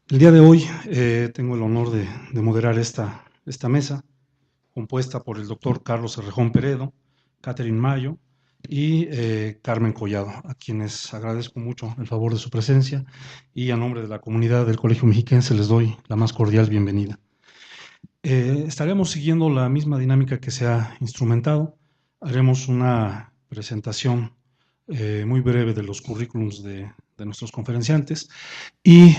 El día de hoy tengo el honor de moderar esta mesa, compuesta por el doctor Carlos Herrejón Peredo, Catherine Mayo y Carmen Collado, a quienes agradezco mucho el favor de su presencia y a nombre de la comunidad del Colegio Mexiquense les doy la más cordial bienvenida. Estaremos siguiendo la misma dinámica que se ha instrumentado. Haremos una presentación muy breve de los currículums de nuestros conferenciantes y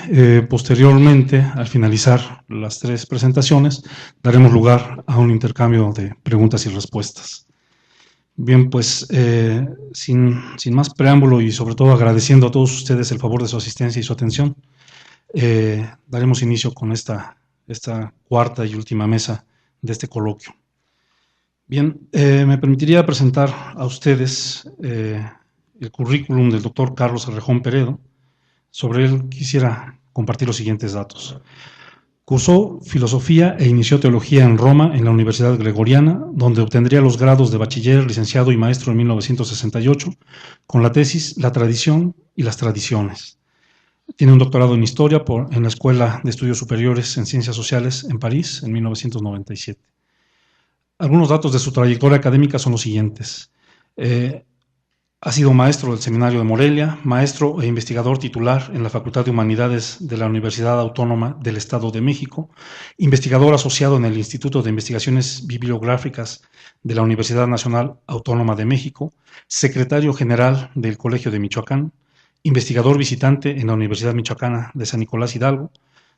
posteriormente, al finalizar las tres presentaciones, daremos lugar a un intercambio de preguntas y respuestas. Bien, pues sin más preámbulo y sobre todo agradeciendo a todos ustedes el favor de su asistencia y su atención, daremos inicio con esta cuarta y última mesa de este coloquio. Bien, me permitiría presentar a ustedes el currículum del doctor Carlos Herrejón Peredo. Sobre él quisiera compartir los siguientes datos. Cursó filosofía e inició teología en Roma, en la Universidad Gregoriana, donde obtendría los grados de bachiller, licenciado y maestro en 1968, con la tesis La tradición y las tradiciones. Tiene un doctorado en historia en la Escuela de Estudios Superiores en Ciencias Sociales en París en 1997. Algunos datos de su trayectoria académica son los siguientes. Ha sido maestro del Seminario de Morelia, maestro e investigador titular en la Facultad de Humanidades de la Universidad Autónoma del Estado de México, investigador asociado en el Instituto de Investigaciones Bibliográficas de la Universidad Nacional Autónoma de México, secretario general del Colegio de Michoacán, investigador visitante en la Universidad Michoacana de San Nicolás Hidalgo,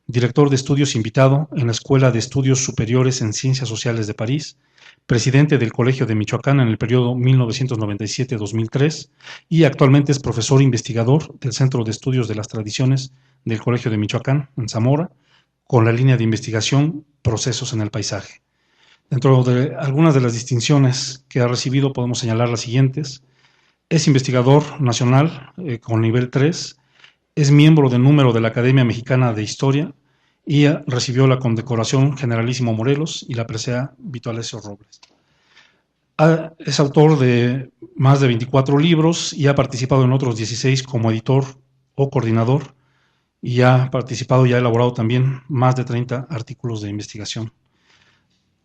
director de estudios invitado en la Escuela de Estudios Superiores en Ciencias Sociales de París, presidente del Colegio de Michoacán en el periodo 1997-2003 y actualmente es profesor investigador del Centro de Estudios de las Tradiciones del Colegio de Michoacán en Zamora, con la línea de investigación Procesos en el Paisaje. Dentro de algunas de las distinciones que ha recibido podemos señalar las siguientes. Es investigador nacional con nivel 3, es miembro del número de la Academia Mexicana de Historia y recibió la condecoración Generalísimo Morelos y la presea Vito Alessio Robles. Es autor de más de 24 libros y ha participado en otros 16 como editor o coordinador y ha participado y ha elaborado también más de 30 artículos de investigación.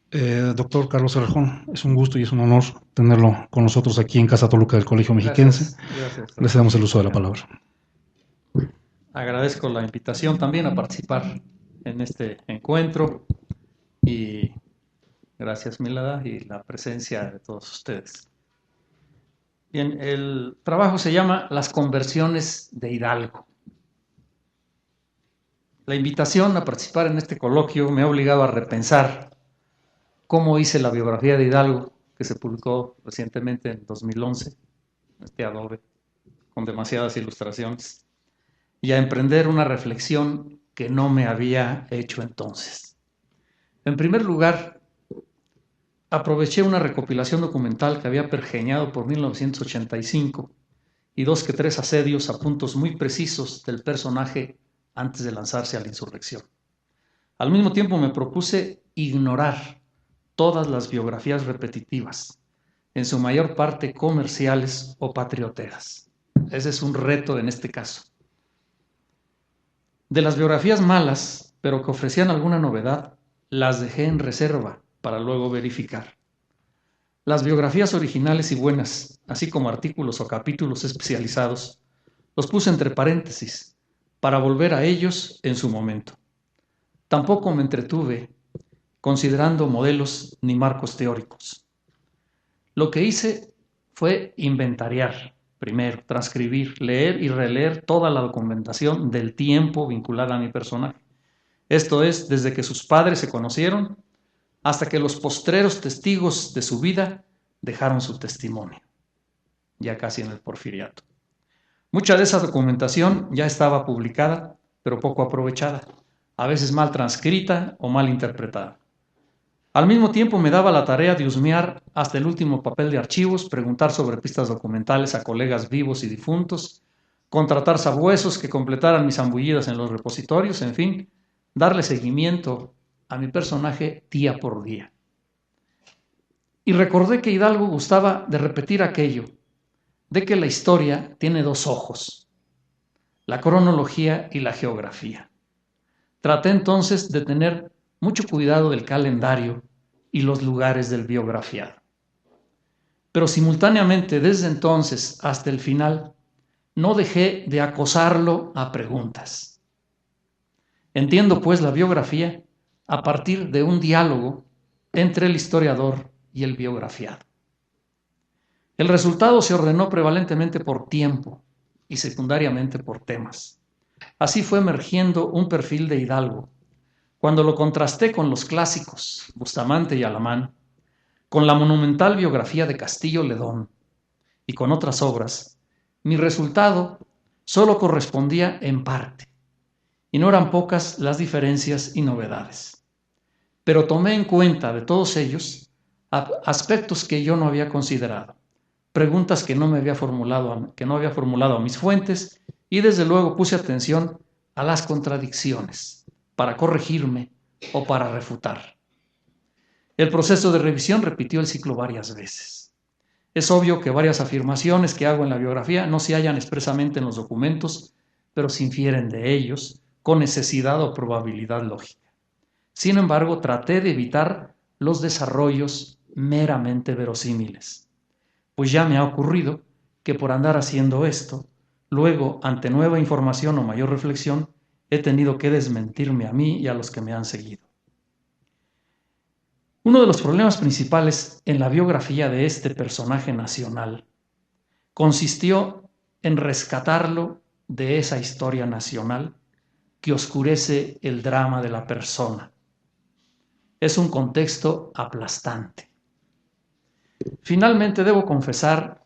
Doctor Carlos Herrejón, es un gusto y es un honor tenerlo con nosotros aquí en Casa Toluca del Colegio Mexiquense. Gracias. Les damos el uso de la palabra. Agradezco la invitación también a participar en este encuentro y gracias Milada y la presencia de todos ustedes. Bien, el trabajo se llama Las conversiones de Hidalgo. La invitación a participar en este coloquio me ha obligado a repensar cómo hice la biografía de Hidalgo, que se publicó recientemente en 2011, este adobe, con demasiadas ilustraciones, y a emprender una reflexión que no me había hecho entonces. En primer lugar, aproveché una recopilación documental que había pergeñado por 1985 y 2 que 3 asedios a puntos muy precisos del personaje antes de lanzarse a la insurrección. Al mismo tiempo me propuse ignorar todas las biografías repetitivas, en su mayor parte comerciales o patrioteras. Ese es un reto en este caso. De las biografías malas, pero que ofrecían alguna novedad, las dejé en reserva para luego verificar. Las biografías originales y buenas, así como artículos o capítulos especializados, los puse entre paréntesis para volver a ellos en su momento. Tampoco me entretuve considerando modelos ni marcos teóricos. Lo que hice fue inventariar, primero, transcribir, leer y releer toda la documentación del tiempo vinculada a mi personaje. Esto es, desde que sus padres se conocieron hasta que los postreros testigos de su vida dejaron su testimonio, ya casi en el Porfiriato. Mucha de esa documentación ya estaba publicada, pero poco aprovechada, a veces mal transcrita o mal interpretada. Al mismo tiempo me daba la tarea de husmear hasta el último papel de archivos, preguntar sobre pistas documentales a colegas vivos y difuntos, contratar sabuesos que completaran mis zambullidas en los repositorios, en fin, darle seguimiento a mi personaje día por día. Y recordé que Hidalgo gustaba de repetir aquello, de que la historia tiene dos ojos, la cronología y la geografía. Traté entonces de tener mucho cuidado del calendario y los lugares del biografiado. Pero simultáneamente, desde entonces hasta el final, no dejé de acosarlo a preguntas. Entiendo, pues, la biografía a partir de un diálogo entre el historiador y el biografiado. El resultado se ordenó prevalentemente por tiempo y secundariamente por temas. Así fue emergiendo un perfil de Hidalgo. Cuando lo contrasté con los clásicos, Bustamante y Alamán, con la monumental biografía de Castillo Ledón y con otras obras, mi resultado solo correspondía en parte, y no eran pocas las diferencias y novedades. Pero tomé en cuenta de todos ellos aspectos que yo no había considerado, preguntas que no había formulado a mis fuentes, y desde luego puse atención a las contradicciones para corregirme o para refutar. El proceso de revisión repitió el ciclo varias veces. Es obvio que varias afirmaciones que hago en la biografía no se hallan expresamente en los documentos, pero se infieren de ellos con necesidad o probabilidad lógica. Sin embargo, traté de evitar los desarrollos meramente verosímiles, pues ya me ha ocurrido que por andar haciendo esto, luego, ante nueva información o mayor reflexión, he tenido que desmentirme a mí y a los que me han seguido. Uno de los problemas principales en la biografía de este personaje nacional consistió en rescatarlo de esa historia nacional que oscurece el drama de la persona. Es un contexto aplastante. Finalmente, debo confesar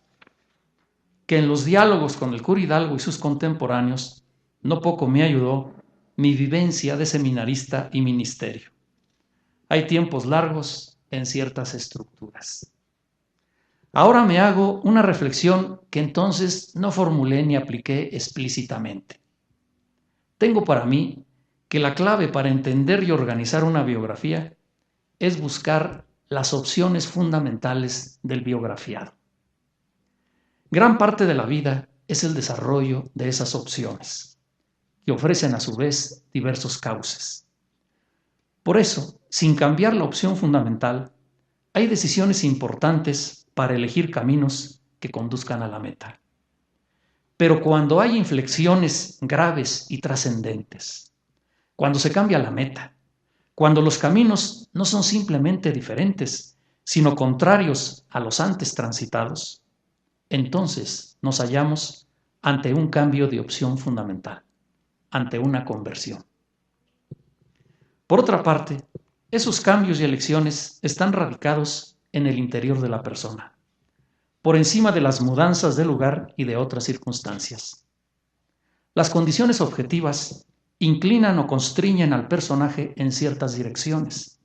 que en los diálogos con el cura Hidalgo y sus contemporáneos, no poco me ayudó mi vivencia de seminarista y ministerio. Hay tiempos largos en ciertas estructuras. Ahora me hago una reflexión que entonces no formulé ni apliqué explícitamente. Tengo para mí que la clave para entender y organizar una biografía es buscar las opciones fundamentales del biografiado. Gran parte de la vida es el desarrollo de esas opciones, que ofrecen a su vez diversos cauces. Por eso, sin cambiar la opción fundamental, hay decisiones importantes para elegir caminos que conduzcan a la meta. Pero cuando hay inflexiones graves y trascendentes, cuando se cambia la meta, cuando los caminos no son simplemente diferentes, sino contrarios a los antes transitados, entonces nos hallamos ante un cambio de opción fundamental, ante una conversión. Por otra parte, esos cambios y elecciones están radicados en el interior de la persona, por encima de las mudanzas de lugar y de otras circunstancias. Las condiciones objetivas inclinan o constriñen al personaje en ciertas direcciones,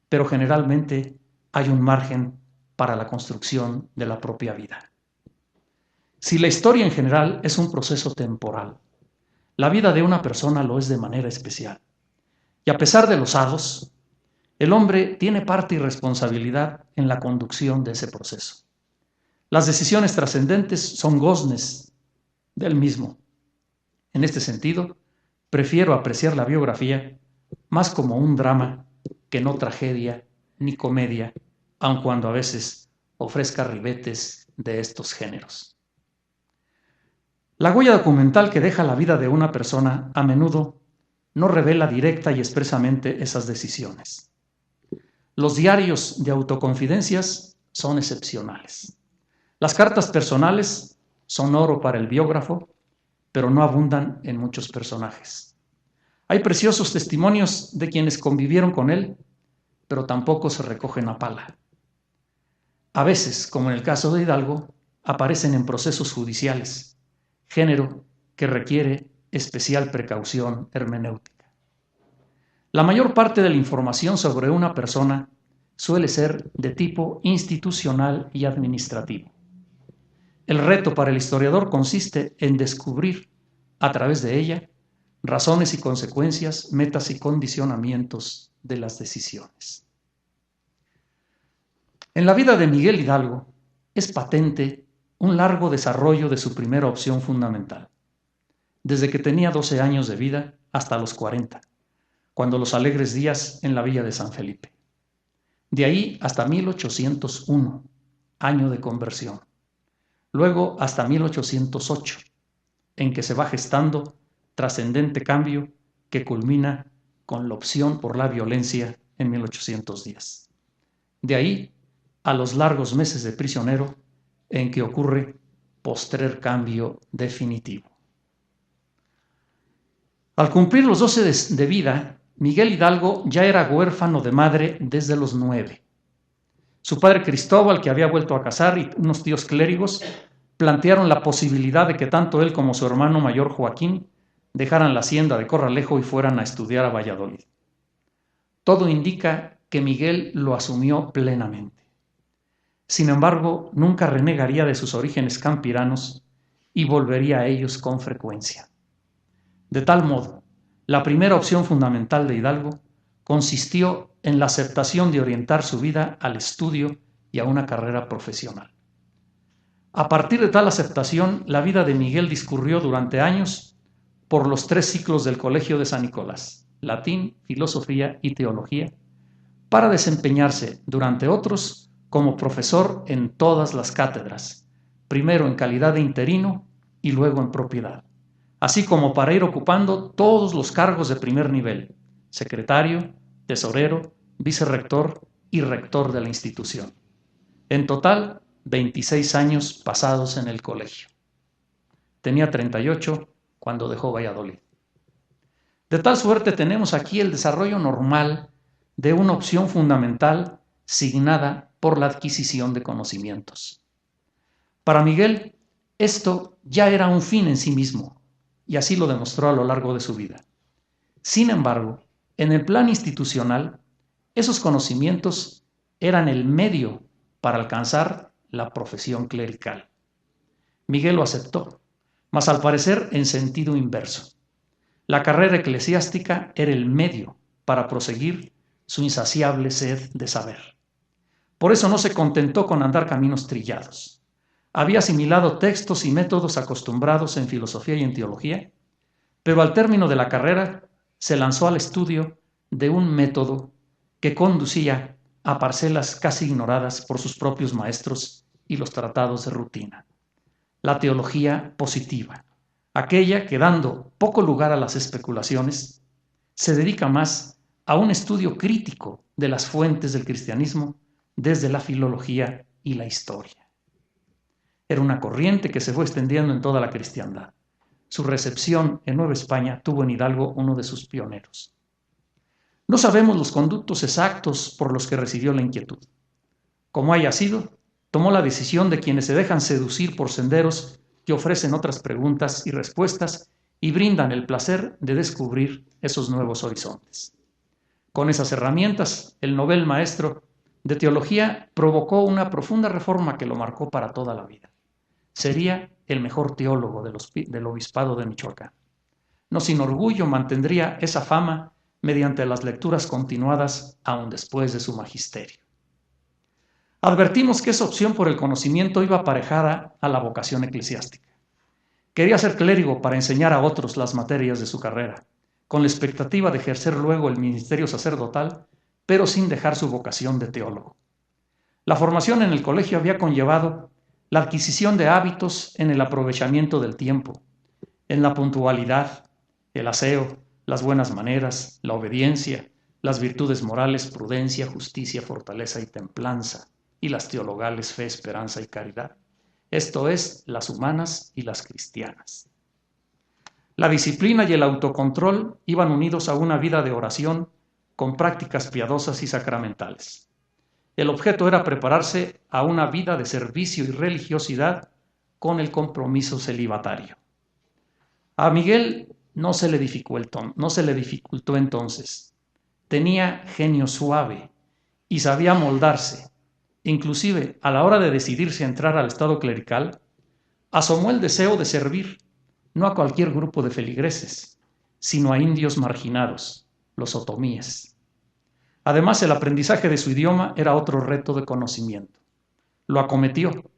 pero generalmente hay un margen para la construcción de la propia vida. Si la historia en general es un proceso temporal, la vida de una persona lo es de manera especial. Y a pesar de los hados, el hombre tiene parte y responsabilidad en la conducción de ese proceso. Las decisiones trascendentes son goznes del mismo. En este sentido, prefiero apreciar la biografía más como un drama que no tragedia ni comedia, aun cuando a veces ofrezca ribetes de estos géneros. La huella documental que deja la vida de una persona a menudo no revela directa y expresamente esas decisiones. Los diarios de autoconfidencias son excepcionales. Las cartas personales son oro para el biógrafo, pero no abundan en muchos personajes. Hay preciosos testimonios de quienes convivieron con él, pero tampoco se recogen a pala. A veces, como en el caso de Hidalgo, aparecen en procesos judiciales, género que requiere especial precaución hermenéutica. La mayor parte de la información sobre una persona suele ser de tipo institucional y administrativo. El reto para el historiador consiste en descubrir, a través de ella, razones y consecuencias, metas y condicionamientos de las decisiones. En la vida de Miguel Hidalgo es patente un largo desarrollo de su primera opción fundamental, desde que tenía 12 años de vida hasta los 40, cuando los alegres días en la villa de San Felipe. De ahí hasta 1801, año de conversión. Luego hasta 1808, en que se va gestando trascendente cambio que culmina con la opción por la violencia en 1810. De ahí a los largos meses de prisionero en que ocurre postrer cambio definitivo. Al cumplir los 12 de vida, Miguel Hidalgo ya era huérfano de madre desde los 9. Su padre Cristóbal, que había vuelto a casar, y unos tíos clérigos plantearon la posibilidad de que tanto él como su hermano mayor Joaquín dejaran la hacienda de Corralejo y fueran a estudiar a Valladolid. Todo indica que Miguel lo asumió plenamente. Sin embargo, nunca renegaría de sus orígenes campiranos y volvería a ellos con frecuencia. De tal modo, la primera opción fundamental de Hidalgo consistió en la aceptación de orientar su vida al estudio y a una carrera profesional. A partir de tal aceptación, la vida de Miguel discurrió durante años por los 3 ciclos del Colegio de San Nicolás, latín, filosofía y teología, para desempeñarse durante otros como profesor en todas las cátedras, primero en calidad de interino y luego en propiedad, así como para ir ocupando todos los cargos de primer nivel, secretario, tesorero, vicerrector y rector de la institución. En total, 26 años pasados en el colegio. Tenía 38 cuando dejó Valladolid. De tal suerte tenemos aquí el desarrollo normal de una opción fundamental signada por la adquisición de conocimientos. Para Miguel, esto ya era un fin en sí mismo, y así lo demostró a lo largo de su vida. Sin embargo, en el plan institucional, esos conocimientos eran el medio para alcanzar la profesión clerical. Miguel lo aceptó, mas al parecer en sentido inverso. La carrera eclesiástica era el medio para proseguir su insaciable sed de saber. Por eso no se contentó con andar caminos trillados. Había asimilado textos y métodos acostumbrados en filosofía y en teología, pero al término de la carrera se lanzó al estudio de un método que conducía a parcelas casi ignoradas por sus propios maestros y los tratados de rutina. La teología positiva, aquella que, dando poco lugar a las especulaciones, se dedica más a un estudio crítico de las fuentes del cristianismo desde la filología y la historia. Era una corriente que se fue extendiendo en toda la cristiandad. Su recepción en Nueva España tuvo en Hidalgo uno de sus pioneros. No sabemos los conductos exactos por los que recibió la inquietud. Como haya sido, tomó la decisión de quienes se dejan seducir por senderos que ofrecen otras preguntas y respuestas y brindan el placer de descubrir esos nuevos horizontes. Con esas herramientas, el novel maestro de teología provocó una profunda reforma que lo marcó para toda la vida. Sería el mejor teólogo del obispado de Michoacán. No sin orgullo mantendría esa fama mediante las lecturas continuadas aún después de su magisterio. Advertimos que esa opción por el conocimiento iba aparejada a la vocación eclesiástica. Quería ser clérigo para enseñar a otros las materias de su carrera, con la expectativa de ejercer luego el ministerio sacerdotal, pero sin dejar su vocación de teólogo. La formación en el colegio había conllevado la adquisición de hábitos en el aprovechamiento del tiempo, en la puntualidad, el aseo, las buenas maneras, la obediencia, las virtudes morales, prudencia, justicia, fortaleza y templanza, y las teologales fe, esperanza y caridad. Esto es, las humanas y las cristianas. La disciplina y el autocontrol iban unidos a una vida de oración con prácticas piadosas y sacramentales. El objeto era prepararse a una vida de servicio y religiosidad con el compromiso celibatario. A Miguel no se le dificultó entonces. Tenía genio suave y sabía moldarse. Inclusive, a la hora de decidirse a entrar al estado clerical, asomó el deseo de servir, no a cualquier grupo de feligreses, sino a indios marginados, los otomíes. Además, el aprendizaje de su idioma era otro reto de conocimiento. Lo acometió,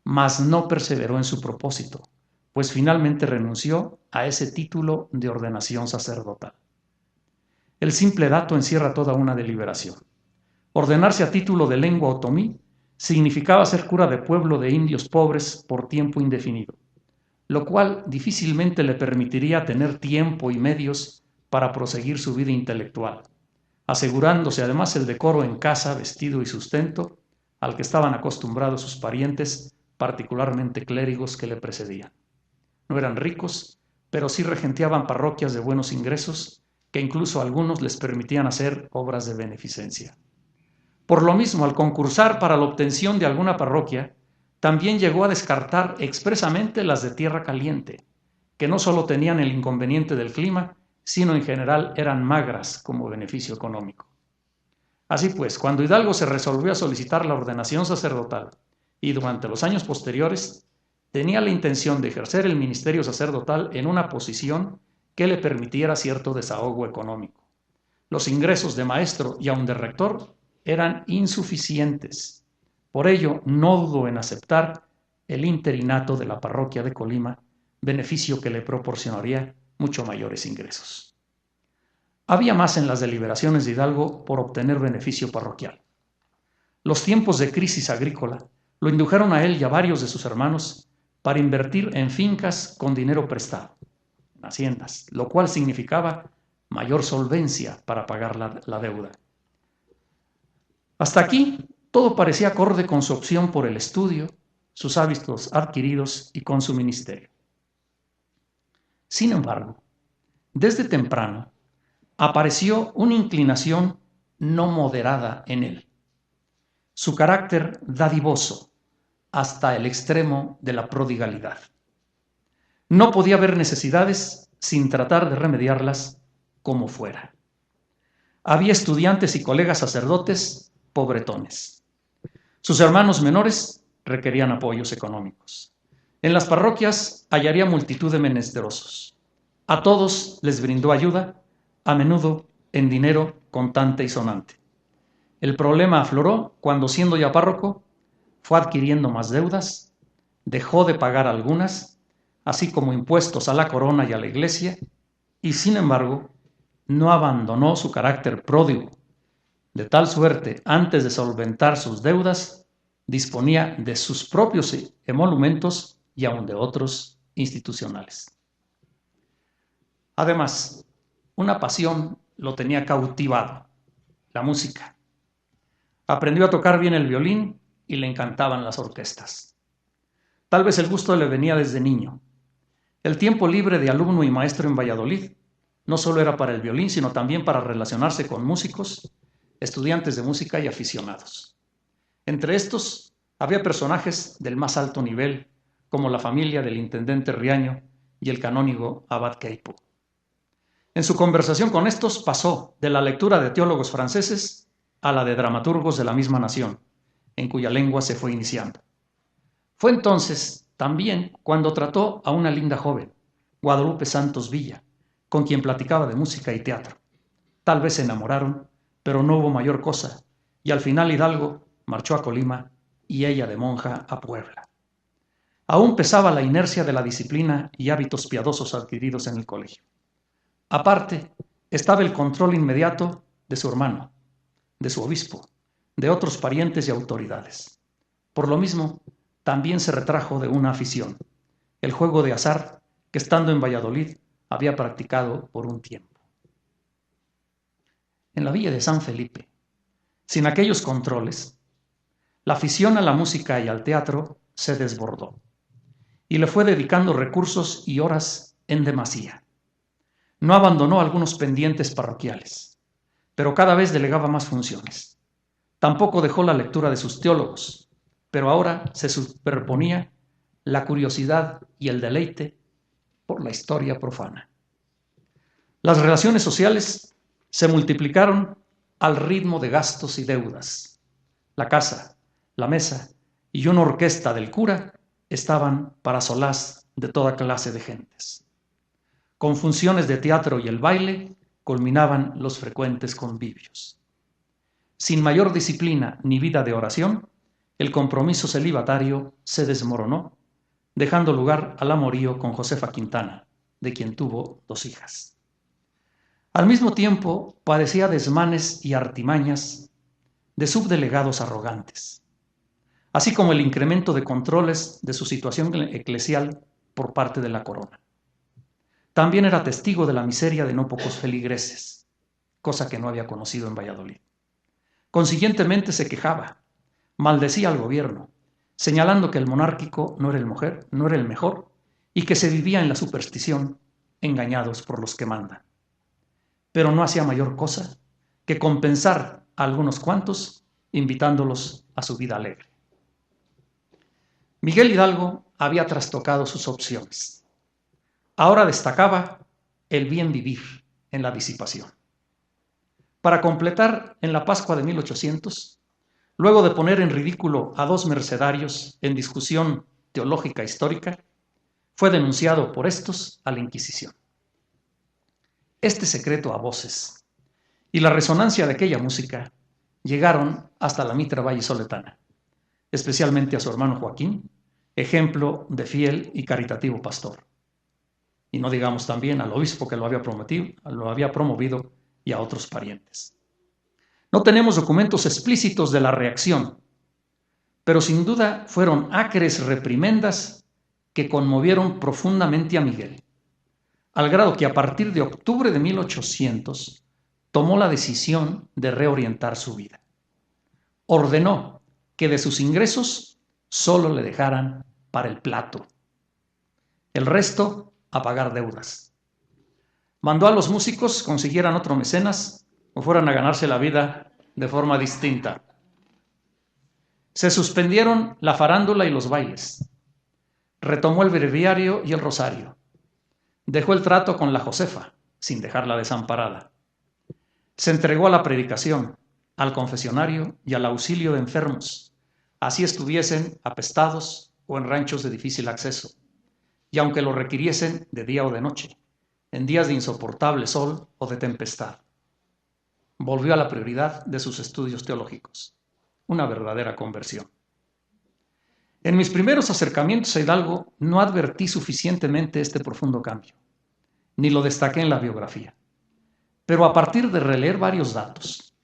mas no perseveró en su propósito, pues finalmente renunció a ese título de ordenación sacerdotal. El simple dato encierra toda una deliberación. Ordenarse a título de lengua otomí significaba ser cura de pueblo de indios pobres por tiempo indefinido, lo cual difícilmente le permitiría tener tiempo y medios para proseguir su vida intelectual, asegurándose además el decoro en casa, vestido y sustento al que estaban acostumbrados sus parientes, particularmente clérigos que le precedían. No eran ricos, pero sí regenteaban parroquias de buenos ingresos que incluso a algunos les permitían hacer obras de beneficencia. Por lo mismo, al concursar para la obtención de alguna parroquia, también llegó a descartar expresamente las de tierra caliente, que no solo tenían el inconveniente del clima, sino en general eran magras como beneficio económico. Así pues, cuando Hidalgo se resolvió a solicitar la ordenación sacerdotal y durante los años posteriores, tenía la intención de ejercer el ministerio sacerdotal en una posición que le permitiera cierto desahogo económico. Los ingresos de maestro y aun de rector eran insuficientes. Por ello, no dudó en aceptar el interinato de la parroquia de Colima, beneficio que le proporcionaría mucho mayores ingresos. Había más en las deliberaciones de Hidalgo por obtener beneficio parroquial. Los tiempos de crisis agrícola lo indujeron a él y a varios de sus hermanos para invertir en fincas con dinero prestado, en haciendas, lo cual significaba mayor solvencia para pagar la deuda. Hasta aquí todo parecía acorde con su opción por el estudio, sus hábitos adquiridos y con su ministerio. Sin embargo, desde temprano apareció una inclinación no moderada en él. Su carácter dadivoso hasta el extremo de la prodigalidad. No podía ver necesidades sin tratar de remediarlas como fuera. Había estudiantes y colegas sacerdotes pobretones. Sus hermanos menores requerían apoyos económicos. En las parroquias hallaría multitud de menesterosos. A todos les brindó ayuda, a menudo en dinero contante y sonante. El problema afloró cuando, siendo ya párroco, fue adquiriendo más deudas, dejó de pagar algunas, así como impuestos a la corona y a la iglesia, y sin embargo, no abandonó su carácter pródigo. De tal suerte, antes de solventar sus deudas, disponía de sus propios emolumentos y aun de otros institucionales. Además, una pasión lo tenía cautivado, la música. Aprendió a tocar bien el violín y le encantaban las orquestas. Tal vez el gusto le venía desde niño. El tiempo libre de alumno y maestro en Valladolid no solo era para el violín, sino también para relacionarse con músicos, estudiantes de música y aficionados. Entre estos había personajes del más alto nivel, como la familia del intendente Riaño y el canónigo Abad Queipo. En su conversación con estos pasó de la lectura de teólogos franceses a la de dramaturgos de la misma nación, en cuya lengua se fue iniciando. Fue entonces también cuando trató a una linda joven, Guadalupe Santos Villa, con quien platicaba de música y teatro. Tal vez se enamoraron, pero no hubo mayor cosa, y al final Hidalgo marchó a Colima y ella de monja a Puebla. Aún pesaba la inercia de la disciplina y hábitos piadosos adquiridos en el colegio. Aparte, estaba el control inmediato de su hermano, de su obispo, de otros parientes y autoridades. Por lo mismo, también se retrajo de una afición, el juego de azar que estando en Valladolid había practicado por un tiempo. En la villa de San Felipe, sin aquellos controles, la afición a la música y al teatro se desbordó y le fue dedicando recursos y horas en demasía. No abandonó algunos pendientes parroquiales, pero cada vez delegaba más funciones. Tampoco dejó la lectura de sus teólogos, pero ahora se superponía la curiosidad y el deleite por la historia profana. Las relaciones sociales se multiplicaron al ritmo de gastos y deudas. La casa, la mesa y una orquesta del cura estaban para solaz de toda clase de gentes. Con funciones de teatro y el baile culminaban los frecuentes convivios. Sin mayor disciplina ni vida de oración, el compromiso celibatario se desmoronó, dejando lugar al amorío con Josefa Quintana, de quien tuvo 2 hijas. Al mismo tiempo, padecía desmanes y artimañas de subdelegados arrogantes, así como el incremento de controles de su situación eclesial por parte de la corona. También era testigo de la miseria de no pocos feligreses, cosa que no había conocido en Valladolid. Consiguientemente se quejaba, maldecía al gobierno, señalando que el monárquico no era el mejor y que se vivía en la superstición, engañados por los que mandan. Pero no hacía mayor cosa que compensar a algunos cuantos, invitándolos a su vida alegre. Miguel Hidalgo había trastocado sus opciones. Ahora destacaba el bien vivir en la disipación. Para completar, en la Pascua de 1800, luego de poner en ridículo a dos mercedarios en discusión teológica histórica, fue denunciado por estos a la Inquisición. Este secreto a voces y la resonancia de aquella música llegaron hasta la mitra vallisoletana, especialmente a su hermano Joaquín, ejemplo de fiel y caritativo pastor. Y no digamos también al obispo que lo había promovido y a otros parientes. No tenemos documentos explícitos de la reacción, pero sin duda fueron acres reprimendas que conmovieron profundamente a Miguel, al grado que a partir de octubre de 1800 tomó la decisión de reorientar su vida. Ordenó que de sus ingresos solo le dejaran para el plato. El resto a pagar deudas. Mandó a los músicos consiguieran otro mecenas o fueran a ganarse la vida de forma distinta. Se suspendieron la farándula y los bailes. Retomó el breviario y el rosario. Dejó el trato con la Josefa, sin dejarla desamparada. Se entregó a la predicación, al confesionario y al auxilio de enfermos, así estuviesen apestados o en ranchos de difícil acceso, y aunque lo requiriesen de día o de noche, en días de insoportable sol o de tempestad. Volvió a la prioridad de sus estudios teológicos, una verdadera conversión. En mis primeros acercamientos a Hidalgo no advertí suficientemente este profundo cambio, ni lo destaqué en la biografía. Pero a partir de releer varios datos,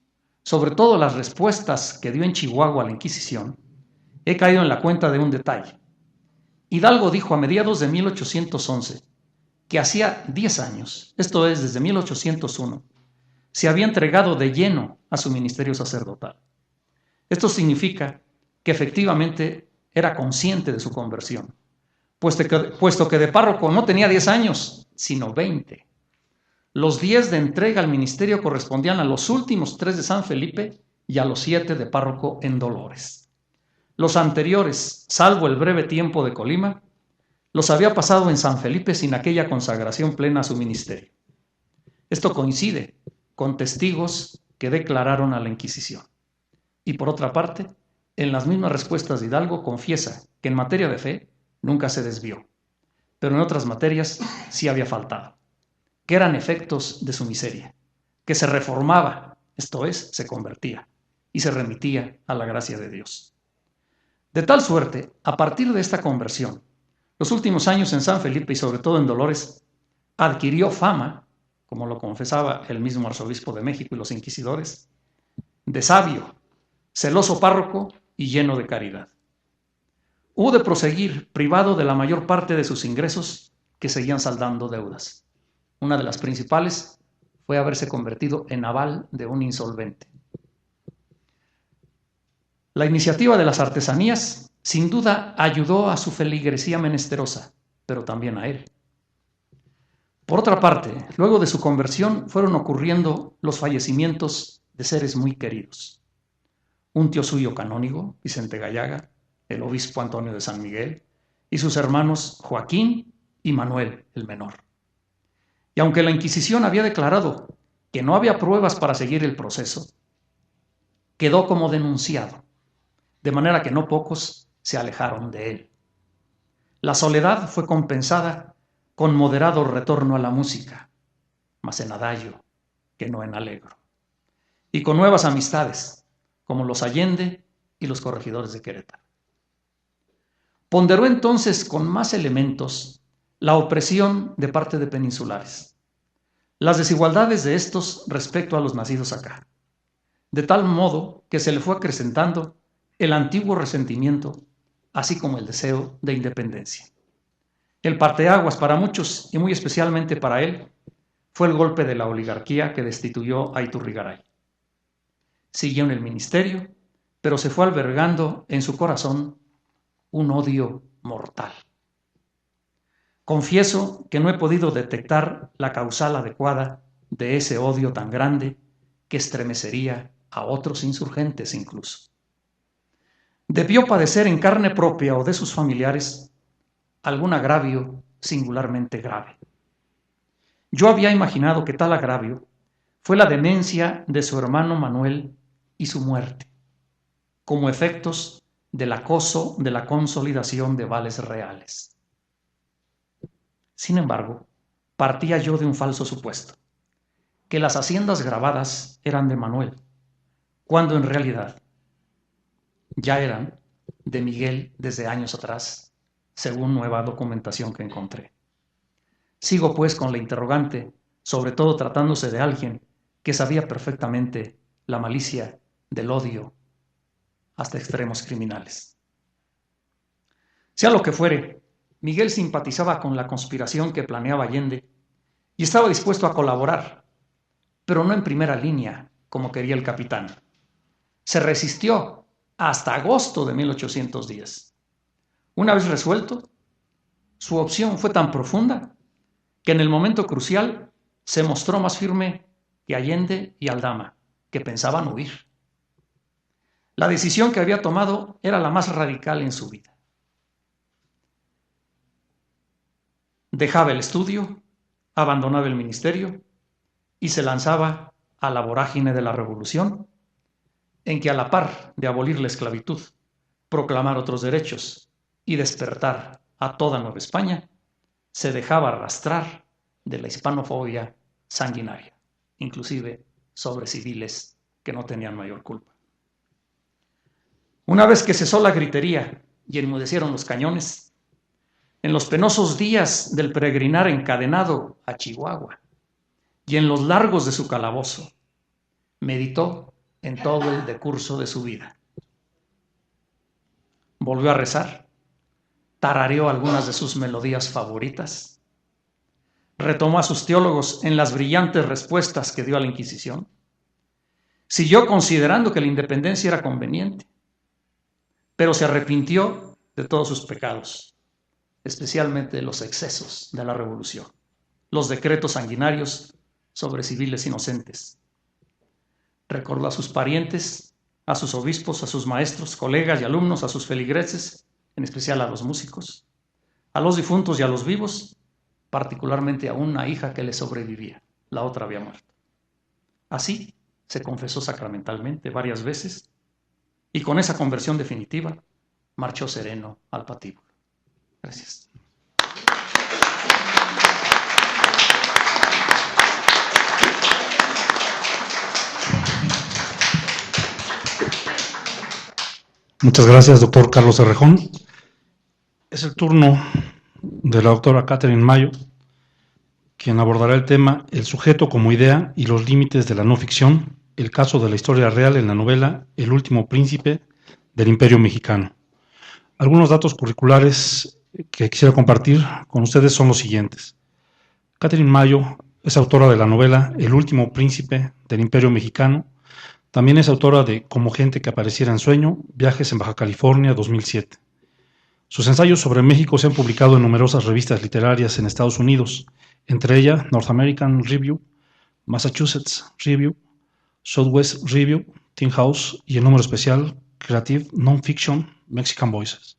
sobre todo las respuestas que dio en Chihuahua a la Inquisición, he caído en la cuenta de un detalle. Hidalgo dijo a mediados de 1811 que hacía 10 años, esto es desde 1801, se había entregado de lleno a su ministerio sacerdotal. Esto significa que efectivamente era consciente de su conversión, puesto que de párroco no tenía 10 años, sino 20. Los 10 de entrega al ministerio correspondían a los últimos 3 de San Felipe y a los 7 de párroco en Dolores. Los anteriores, salvo el breve tiempo de Colima, los había pasado en San Felipe sin aquella consagración plena a su ministerio. Esto coincide con testigos que declararon a la Inquisición. Y por otra parte, en las mismas respuestas de Hidalgo confiesa que en materia de fe nunca se desvió, pero en otras materias sí había faltado, que eran efectos de su miseria, que se reformaba, esto es, se convertía, y se remitía a la gracia de Dios. De tal suerte, a partir de esta conversión, los últimos años en San Felipe y sobre todo en Dolores, adquirió fama, como lo confesaba el mismo arzobispo de México y los inquisidores, de sabio, celoso párroco y lleno de caridad. Hubo de proseguir privado de la mayor parte de sus ingresos que seguían saldando deudas. Una de las principales fue haberse convertido en aval de un insolvente. La iniciativa de las artesanías sin duda ayudó a su feligresía menesterosa, pero también a él. Por otra parte, luego de su conversión fueron ocurriendo los fallecimientos de seres muy queridos. Un tío suyo canónigo, Vicente Gallaga, el obispo Antonio de San Miguel, y sus hermanos Joaquín y Manuel, el menor. Y aunque la Inquisición había declarado que no había pruebas para seguir el proceso, quedó como denunciado, de manera que no pocos se alejaron de él. La soledad fue compensada con moderado retorno a la música, más en adagio que no en alegro, y con nuevas amistades, como los Allende y los corregidores de Querétaro. Ponderó entonces con más elementos la opresión de parte de peninsulares, las desigualdades de estos respecto a los nacidos acá, de tal modo que se le fue acrecentando el antiguo resentimiento, así como el deseo de independencia. El parteaguas para muchos, y muy especialmente para él, fue el golpe de la oligarquía que destituyó a Iturrigaray. Siguió en el ministerio, pero se fue albergando en su corazón un odio mortal. Confieso que no he podido detectar la causal adecuada de ese odio tan grande que estremecería a otros insurgentes incluso. Debió padecer en carne propia o de sus familiares algún agravio singularmente grave. Yo había imaginado que tal agravio fue la demencia de su hermano Manuel y su muerte, como efectos del acoso de la consolidación de vales reales. Sin embargo, partía yo de un falso supuesto, que las haciendas grabadas eran de Manuel, cuando en realidad ya eran de Miguel desde años atrás, según nueva documentación que encontré. Sigo pues con la interrogante, sobre todo tratándose de alguien que sabía perfectamente la malicia del odio hasta extremos criminales. Sea lo que fuere, Miguel simpatizaba con la conspiración que planeaba Allende y estaba dispuesto a colaborar, pero no en primera línea, como quería el capitán. Se resistió hasta agosto de 1810. Una vez resuelto, su opción fue tan profunda que en el momento crucial se mostró más firme que Allende y Aldama, que pensaban huir. La decisión que había tomado era la más radical en su vida. Dejaba el estudio, abandonaba el ministerio y se lanzaba a la vorágine de la revolución, en que a la par de abolir la esclavitud, proclamar otros derechos y despertar a toda Nueva España, se dejaba arrastrar de la hispanofobia sanguinaria, inclusive sobre civiles que no tenían mayor culpa. Una vez que cesó la gritería y enmudecieron los cañones, en los penosos días del peregrinar encadenado a Chihuahua y en los largos de su calabozo, meditó en todo el decurso de su vida. Volvió a rezar, tarareó algunas de sus melodías favoritas, retomó a sus teólogos en las brillantes respuestas que dio a la Inquisición, siguió considerando que la independencia era conveniente, pero se arrepintió de todos sus pecados, especialmente de los excesos de la revolución, los decretos sanguinarios sobre civiles inocentes. Recordó a sus parientes, a sus obispos, a sus maestros, colegas y alumnos, a sus feligreses, en especial a los músicos, a los difuntos y a los vivos, particularmente a una hija que le sobrevivía, la otra había muerto. Así se confesó sacramentalmente varias veces y con esa conversión definitiva marchó sereno al patíbulo. Gracias. Muchas gracias, doctor Carlos Cerrejón. Es el turno de la doctora Catherine Mayo, quien abordará el tema El sujeto como idea y los límites de la no ficción, el caso de la historia real en la novela El último príncipe del Imperio Mexicano. Algunos datos curriculares que quisiera compartir con ustedes son los siguientes. Catherine Mayo es autora de la novela El último príncipe del Imperio Mexicano. También es autora de Como gente que apareciera en sueño, Viajes en Baja California, 2007. Sus ensayos sobre México se han publicado en numerosas revistas literarias en Estados Unidos, entre ellas North American Review, Massachusetts Review, Southwest Review, Tin House y el número especial Creative Non-Fiction Mexican Voices.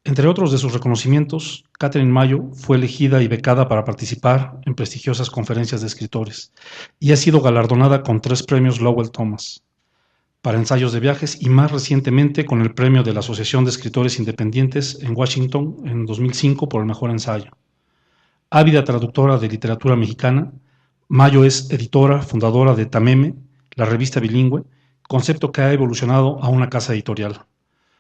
Entre otros de sus reconocimientos, Catherine Mayo fue elegida y becada para participar en prestigiosas conferencias de escritores y ha sido galardonada con 3 premios Lowell Thomas para ensayos de viajes y más recientemente con el premio de la Asociación de Escritores Independientes en Washington en 2005 por el mejor ensayo. Ávida traductora de literatura mexicana, Mayo es editora, fundadora de Tameme, la revista bilingüe, concepto que ha evolucionado a una casa editorial.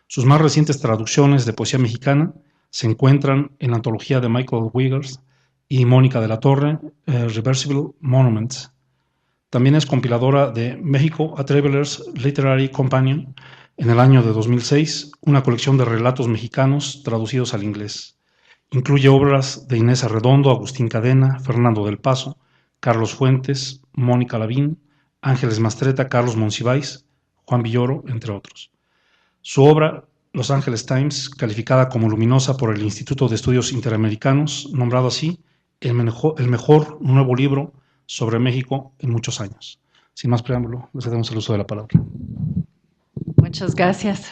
Sus más recientes traducciones de poesía mexicana se encuentran en la antología de Michael Wiggers, y Mónica de la Torre, Reversible Monuments. También es compiladora de México, A Traveler's Literary Companion, en el año de 2006, una colección de relatos mexicanos traducidos al inglés. Incluye obras de Inés Arredondo, Agustín Cadena, Fernando del Paso, Carlos Fuentes, Mónica Lavín, Ángeles Mastreta, Carlos Monsiváis, Juan Villoro, entre otros. Su obra, Los Angeles Times, calificada como luminosa por el Instituto de Estudios Interamericanos, nombrado así el mejor nuevo libro sobre México en muchos años. Sin más preámbulo, le cedemos el uso de la palabra. Muchas gracias.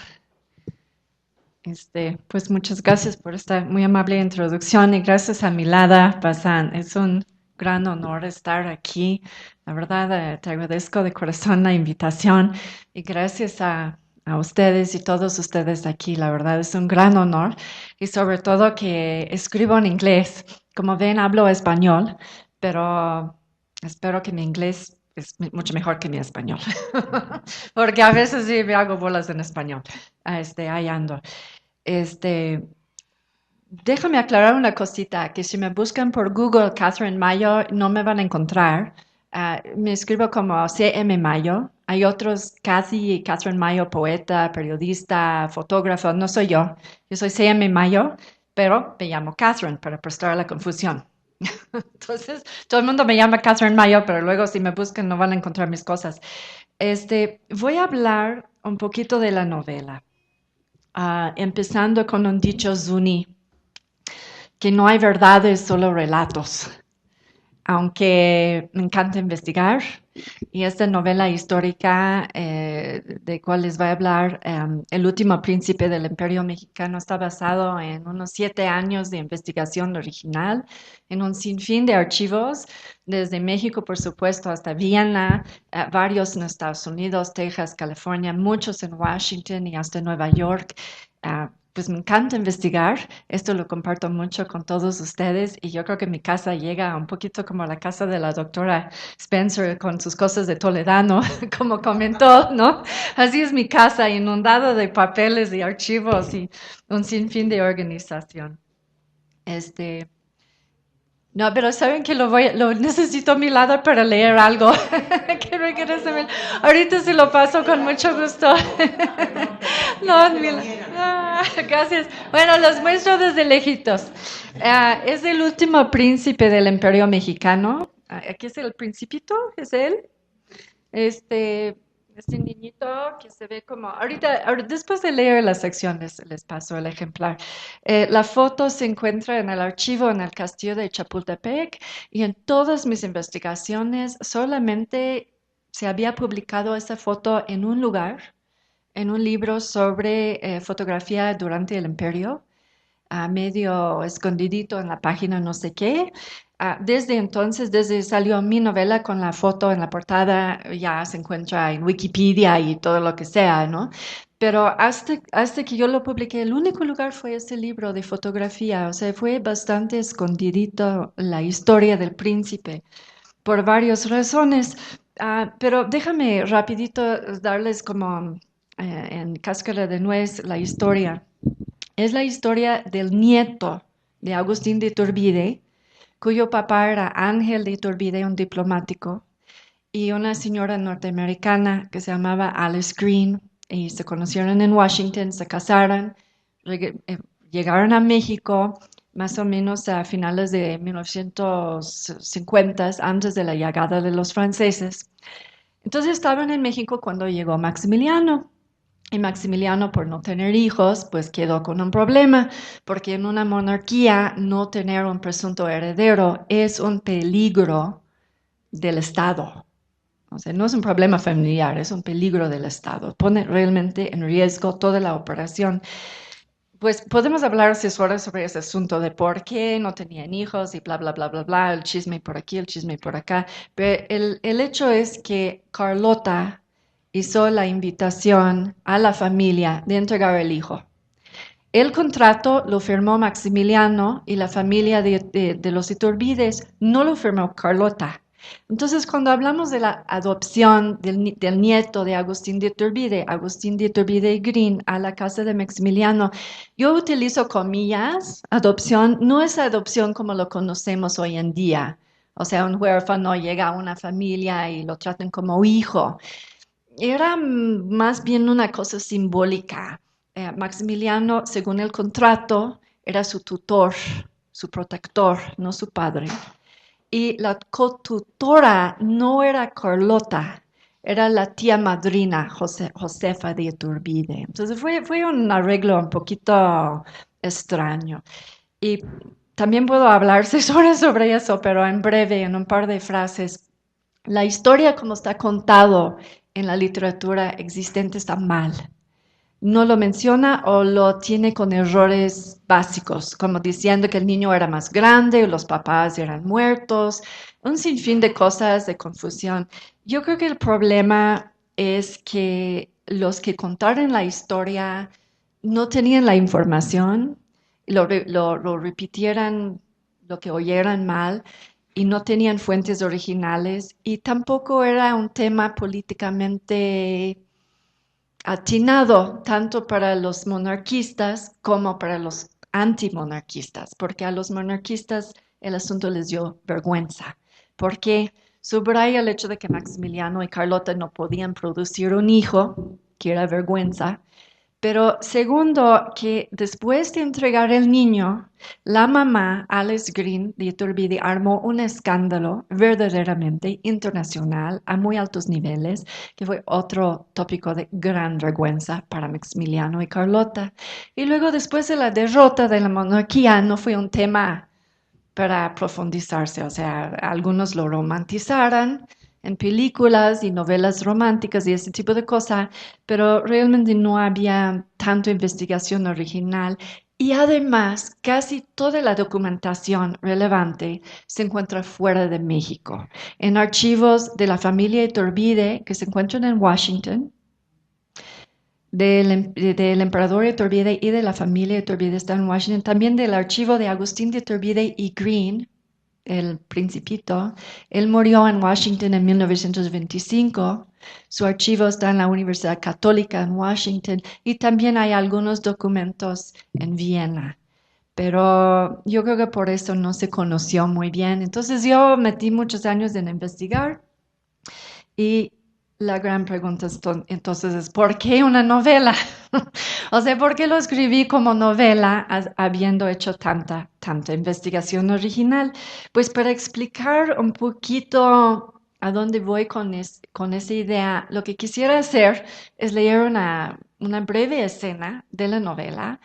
Pues muchas gracias por esta muy amable introducción y gracias a Milada Bazán. Es un gran honor estar aquí. La verdad, te agradezco de corazón la invitación y gracias a ustedes y todos ustedes aquí. La verdad es un gran honor y sobre todo que escribo en inglés. Como ven, hablo español, pero espero que mi inglés es mucho mejor que mi español, porque a veces sí me hago bolas en español. Ahí ando. Déjame aclarar una cosita, que si me buscan por Google Catherine Mayo, no me van a encontrar. Me escribo como CM Mayo. Hay otros, Catherine Mayo, poeta, periodista, fotógrafo, no soy yo. Yo soy CM Mayo, pero me llamo Catherine para prestar la confusión. Entonces, todo el mundo me llama Catherine Mayo, pero luego si me buscan no van a encontrar mis cosas. Voy a hablar un poquito de la novela. Empezando con un dicho Zuni, que no hay verdades, solo relatos. Aunque me encanta investigar, y esta novela histórica de cual les voy a hablar, El último príncipe del Imperio Mexicano, está basado en unos 7 años de investigación original, en un sinfín de archivos, desde México, por supuesto, hasta Viena, varios en Estados Unidos, Texas, California, muchos en Washington y hasta Nueva York. Pues me encanta investigar, esto lo comparto mucho con todos ustedes y yo creo que mi casa llega un poquito como la casa de la doctora Spencer con sus cosas de Toledano, como comentó, ¿no? Así es mi casa, inundada de papeles y archivos y un sinfín de organización. No, pero saben que lo necesito a mi lado para leer algo. Que regrese. Ahorita se lo paso con mucho gusto. No, gracias. Bueno, los muestro desde lejitos. Es el último príncipe del Imperio Mexicano. Aquí es el principito, es él. Este niñito que se ve como, ahorita después de leer las secciones les paso el ejemplar. La foto se encuentra en el archivo en el castillo de Chapultepec y en todas mis investigaciones solamente se había publicado esa foto en un lugar, en un libro sobre fotografía durante el imperio, medio escondidito en la página no sé qué. Desde entonces, desde salió mi novela con la foto en la portada, ya se encuentra en Wikipedia y todo lo que sea, ¿no? Pero hasta que yo lo publiqué, el único lugar fue ese libro de fotografía, o sea, fue bastante escondidito la historia del príncipe, por varias razones. Pero déjame rapidito darles como en cáscara de nuez la historia. Es la historia del nieto de Agustín de Iturbide, cuyo papá era Ángel de Iturbide, un diplomático, y una señora norteamericana que se llamaba Alice Green, y se conocieron en Washington, se casaron, llegaron a México más o menos a finales de 1950, antes de la llegada de los franceses. Entonces estaban en México cuando llegó Maximiliano. Y Maximiliano, por no tener hijos, pues quedó con un problema, porque en una monarquía no tener un presunto heredero es un peligro del Estado. O sea, no es un problema familiar, es un peligro del Estado. Pone realmente en riesgo toda la operación. Pues podemos hablar 6 horas sobre ese asunto de por qué no tenían hijos y bla, bla, bla, bla, bla, el chisme por aquí, el chisme por acá. Pero el hecho es que Carlota hizo la invitación a la familia de entregar el hijo. El contrato lo firmó Maximiliano y la familia de los Iturbides no lo firmó Carlota. Entonces, cuando hablamos de la adopción del nieto de Agustín de Iturbide y Green, a la casa de Maximiliano, yo utilizo comillas, adopción, no es adopción como lo conocemos hoy en día. O sea, un huérfano llega a una familia y lo tratan como hijo. Era más bien una cosa simbólica. Maximiliano, según el contrato, era su tutor, su protector, no su padre. Y la cotutora no era Carlota, era la tía madrina Josefa de Iturbide. Entonces fue un arreglo un poquito extraño. Y también puedo hablar 6 horas sobre eso, pero en breve, en un par de frases. La historia como está contado en la literatura existente está mal. No lo menciona o lo tiene con errores básicos, como diciendo que el niño era más grande o los papás eran muertos, un sinfín de cosas de confusión. Yo creo que el problema es que los que contaron la historia no tenían la información, lo repitieran, lo que oyeran mal y no tenían fuentes originales y tampoco era un tema políticamente atinado tanto para los monarquistas como para los antimonarquistas, porque a los monarquistas el asunto les dio vergüenza, porque subraya el hecho de que Maximiliano y Carlota no podían producir un hijo, que era vergüenza, pero segundo, que después de entregar el niño, la mamá, Alice Green de Iturbide, armó un escándalo verdaderamente internacional a muy altos niveles, que fue otro tópico de gran vergüenza para Maximiliano y Carlota. Y luego, después de la derrota de la monarquía, no fue un tema para profundizarse, o sea, algunos lo romantizaron en películas y novelas románticas y ese tipo de cosas, pero realmente no había tanto investigación original y además casi toda la documentación relevante se encuentra fuera de México, en archivos de la familia Iturbide que se encuentran en Washington, del emperador Iturbide y de la familia Iturbide está en Washington, también del archivo de Agustín de Iturbide y Green, el principito. Él murió en Washington en 1925. Su archivo está en la Universidad Católica en Washington y también hay algunos documentos en Viena. Pero yo creo que por eso no se conoció muy bien. Entonces yo metí muchos años en investigar y la gran pregunta entonces es, ¿por qué una novela? O sea, ¿por qué lo escribí como novela habiendo hecho tanta investigación original? Pues para explicar un poquito a dónde voy con esa idea, lo que quisiera hacer es leer una breve escena de la novela.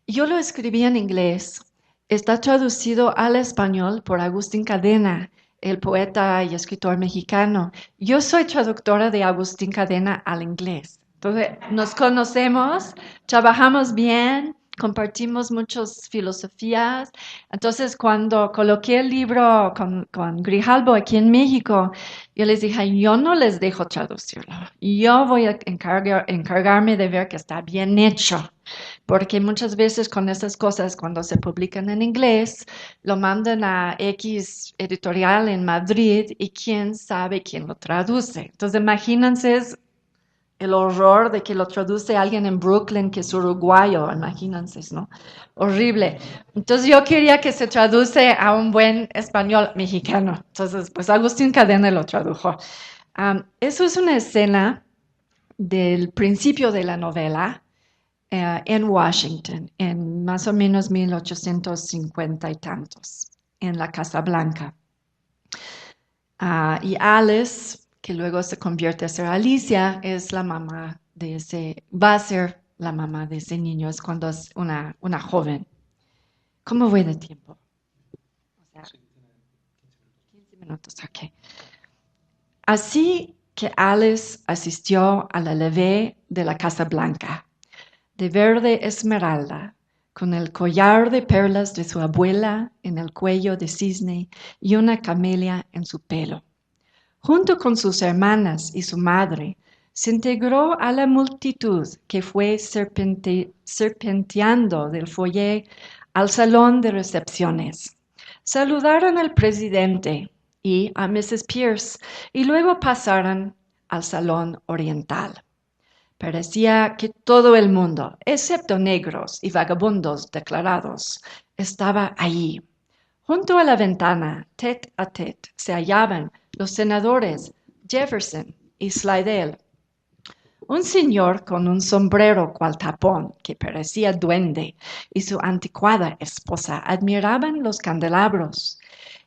Yo lo escribí en inglés. Está traducido al español por Agustín Cadena, el poeta y escritor mexicano. Yo soy traductora de Agustín Cadena al inglés. Entonces, nos conocemos, trabajamos bien, compartimos muchas filosofías. Entonces, cuando coloqué el libro con Grijalbo aquí en México, yo les dije, yo no les dejo traducirlo. Yo voy a encargarme de ver que está bien hecho. Porque muchas veces con esas cosas, cuando se publican en inglés, lo mandan a X editorial en Madrid y quién sabe quién lo traduce. Entonces, imagínense el horror de que lo traduce alguien en Brooklyn que es uruguayo, imagínense, ¿no? Horrible. Entonces, yo quería que se traduce a un buen español mexicano. Entonces, pues Agustín Cadena lo tradujo. Eso es una escena del principio de la novela en Washington, en más o menos 1850 y tantos, en la Casa Blanca. Y Alice, que luego se convierte a ser Alicia, es la mamá de va a ser la mamá de ese niño, es cuando es una joven. ¿Cómo voy de tiempo? O sea, 15 minutos, ok. Así que Alice asistió a la levée de la Casa Blanca, de verde esmeralda, con el collar de perlas de su abuela en el cuello de cisne y una camelia en su pelo. Junto con sus hermanas y su madre, se integró a la multitud que fue serpenteando del foyer al salón de recepciones. Saludaron al presidente, y a Mrs. Pierce, y luego pasaron al salón oriental. Parecía que todo el mundo, excepto negros y vagabundos declarados, estaba allí. Junto a la ventana, tête a tête, se hallaban los senadores Jefferson y Slidell. Un señor con un sombrero cual tapón que parecía duende y su anticuada esposa admiraban los candelabros.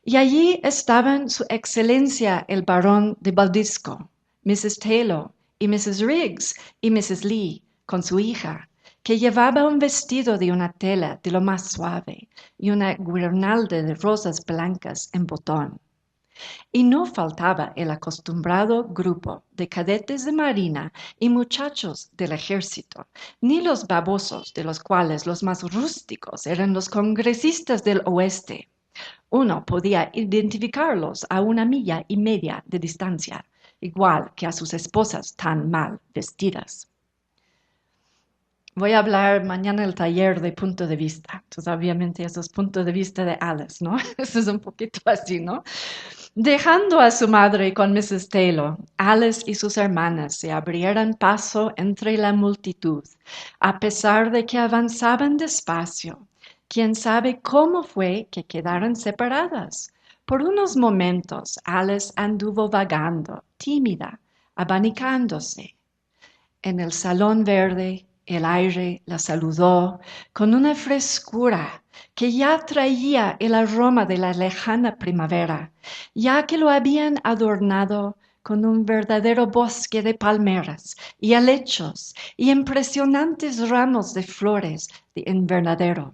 Y allí estaban su excelencia el barón de Baldisco, Mrs. Taylor y Mrs. Riggs y Mrs. Lee con su hija, que llevaba un vestido de una tela de lo más suave y una guirnalda de rosas blancas en botón. Y no faltaba el acostumbrado grupo de cadetes de marina y muchachos del ejército, ni los babosos de los cuales los más rústicos eran los congresistas del oeste. Uno podía identificarlos a 1,5 millas de distancia, igual que a sus esposas tan mal vestidas. Voy a hablar mañana en el taller de punto de vista. Entonces, obviamente, eso es punto de vista de Alice, ¿no? Eso es un poquito así, ¿no? Dejando a su madre con Mrs. Taylor, Alice y sus hermanas se abrieron paso entre la multitud, a pesar de que avanzaban despacio. ¿Quién sabe cómo fue que quedaron separadas? Por unos momentos Alice anduvo vagando, tímida, abanicándose. En el salón verde, el aire la saludó con una frescura que ya traía el aroma de la lejana primavera, ya que lo habían adornado con un verdadero bosque de palmeras y helechos y impresionantes ramos de flores de invernadero.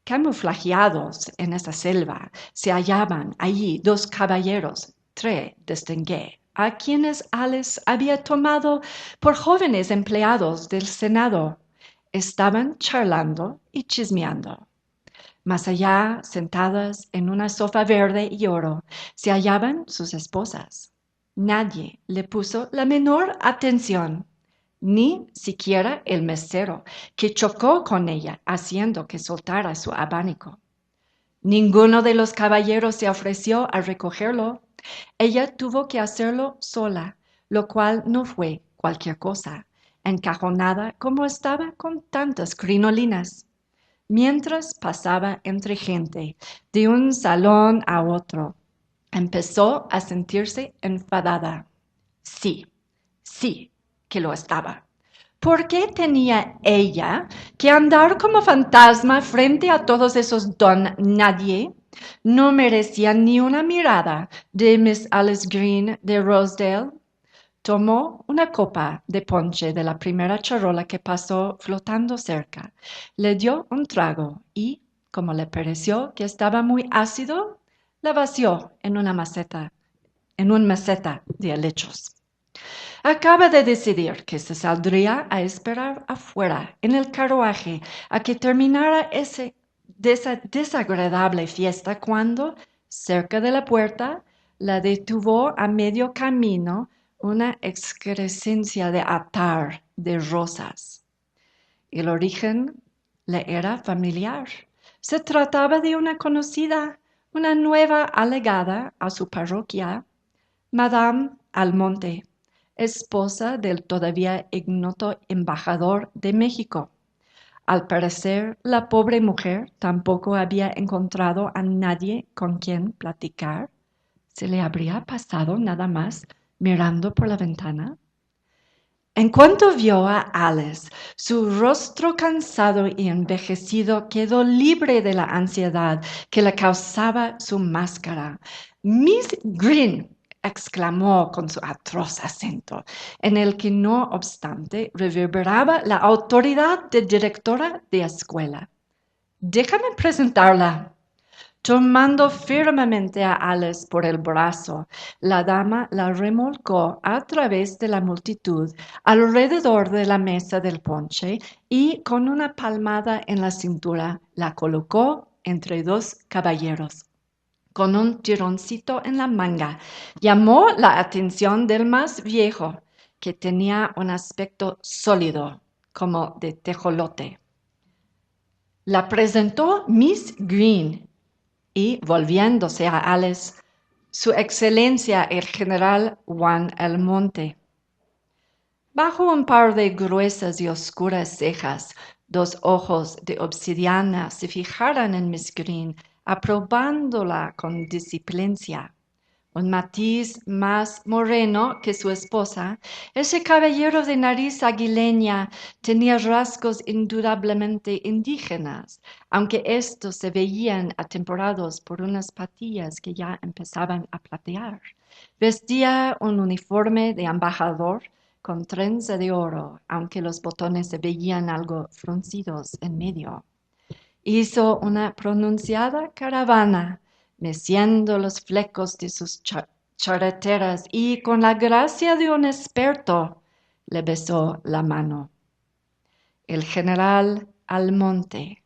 Camuflajeados en esa selva se hallaban allí 2 caballeros, très distingués, a quienes Alice había tomado por jóvenes empleados del Senado. Estaban charlando y chismeando. Más allá, sentadas en una sofá verde y oro, se hallaban sus esposas. Nadie le puso la menor atención, ni siquiera el mesero, que chocó con ella, haciendo que soltara su abanico. Ninguno de los caballeros se ofreció a recogerlo. Ella tuvo que hacerlo sola, lo cual no fue cualquier cosa, encajonada como estaba con tantas crinolinas. Mientras pasaba entre gente de un salón a otro, empezó a sentirse enfadada. Sí, que lo estaba. ¿Por qué tenía ella que andar como fantasma frente a todos esos don nadie? No merecía ni una mirada de Miss Alice Green de Rosedale. Tomó una copa de ponche de la primera charola que pasó flotando cerca, le dio un trago y, como le pareció que estaba muy ácido, la vació en una maceta de helechos. Acaba de decidir que se saldría a esperar afuera, en el carruaje, a que terminara esa desagradable fiesta cuando, cerca de la puerta, la detuvo a medio camino una excrescencia de attar de rosas. El origen le era familiar. Se trataba de una conocida, una nueva alegada a su parroquia, Madame Almonte, esposa del todavía ignoto embajador de México. Al parecer, la pobre mujer tampoco había encontrado a nadie con quien platicar. ¿Se le habría pasado nada más mirando por la ventana? En cuanto vio a Alice, su rostro cansado y envejecido quedó libre de la ansiedad que le causaba su máscara. Miss Green, exclamó con su atroz acento, en el que no obstante reverberaba la autoridad de directora de escuela. Déjame presentarla. Tomando firmemente a Alice por el brazo, la dama la remolcó a través de la multitud alrededor de la mesa del ponche y con una palmada en la cintura la colocó entre 2 caballeros. Con un tironcito en la manga, llamó la atención del más viejo, que tenía un aspecto sólido, como de tejolote. La presentó Miss Green y, volviéndose a Alice, Su Excelencia el General Juan Almonte. Bajo un par de gruesas y oscuras cejas, 2 ojos de obsidiana se fijaran en Miss Green, aprobándola con disciplicia. Un matiz más moreno que su esposa, ese caballero de nariz aguileña tenía rasgos indudablemente indígenas, aunque estos se veían atemporados por unas patillas que ya empezaban a platear. Vestía un uniforme de embajador con trenza de oro, aunque los botones se veían algo fruncidos en medio. Hizo una pronunciada caravana, meciendo los flecos de sus charreteras y con la gracia de un experto le besó la mano. El general Almonte.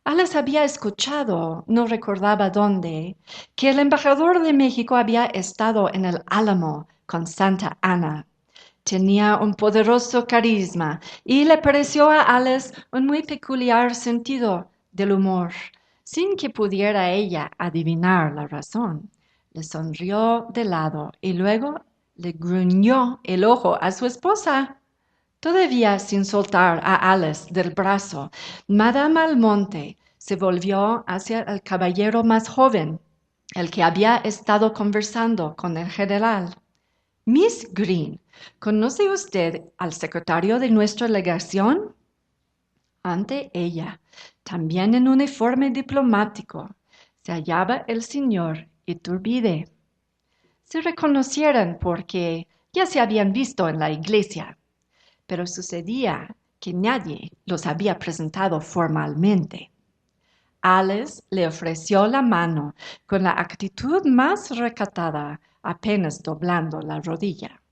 Alice había escuchado, no recordaba dónde, que el embajador de México había estado en el Álamo con Santa Ana. Tenía un poderoso carisma y le pareció a Alice un muy peculiar sentido del humor, sin que pudiera ella adivinar la razón. Le sonrió de lado y luego le gruñó el ojo a su esposa. Todavía sin soltar a Alice del brazo, Madame Almonte se volvió hacia el caballero más joven, el que había estado conversando con el general. Miss Green, ¿conoce usted al secretario de nuestra legación? Ante ella, también en uniforme diplomático, se hallaba el señor Iturbide. Se reconocieron porque ya se habían visto en la iglesia, pero sucedía que nadie los había presentado formalmente. Alice le ofreció la mano con la actitud más recatada, apenas doblando la rodilla.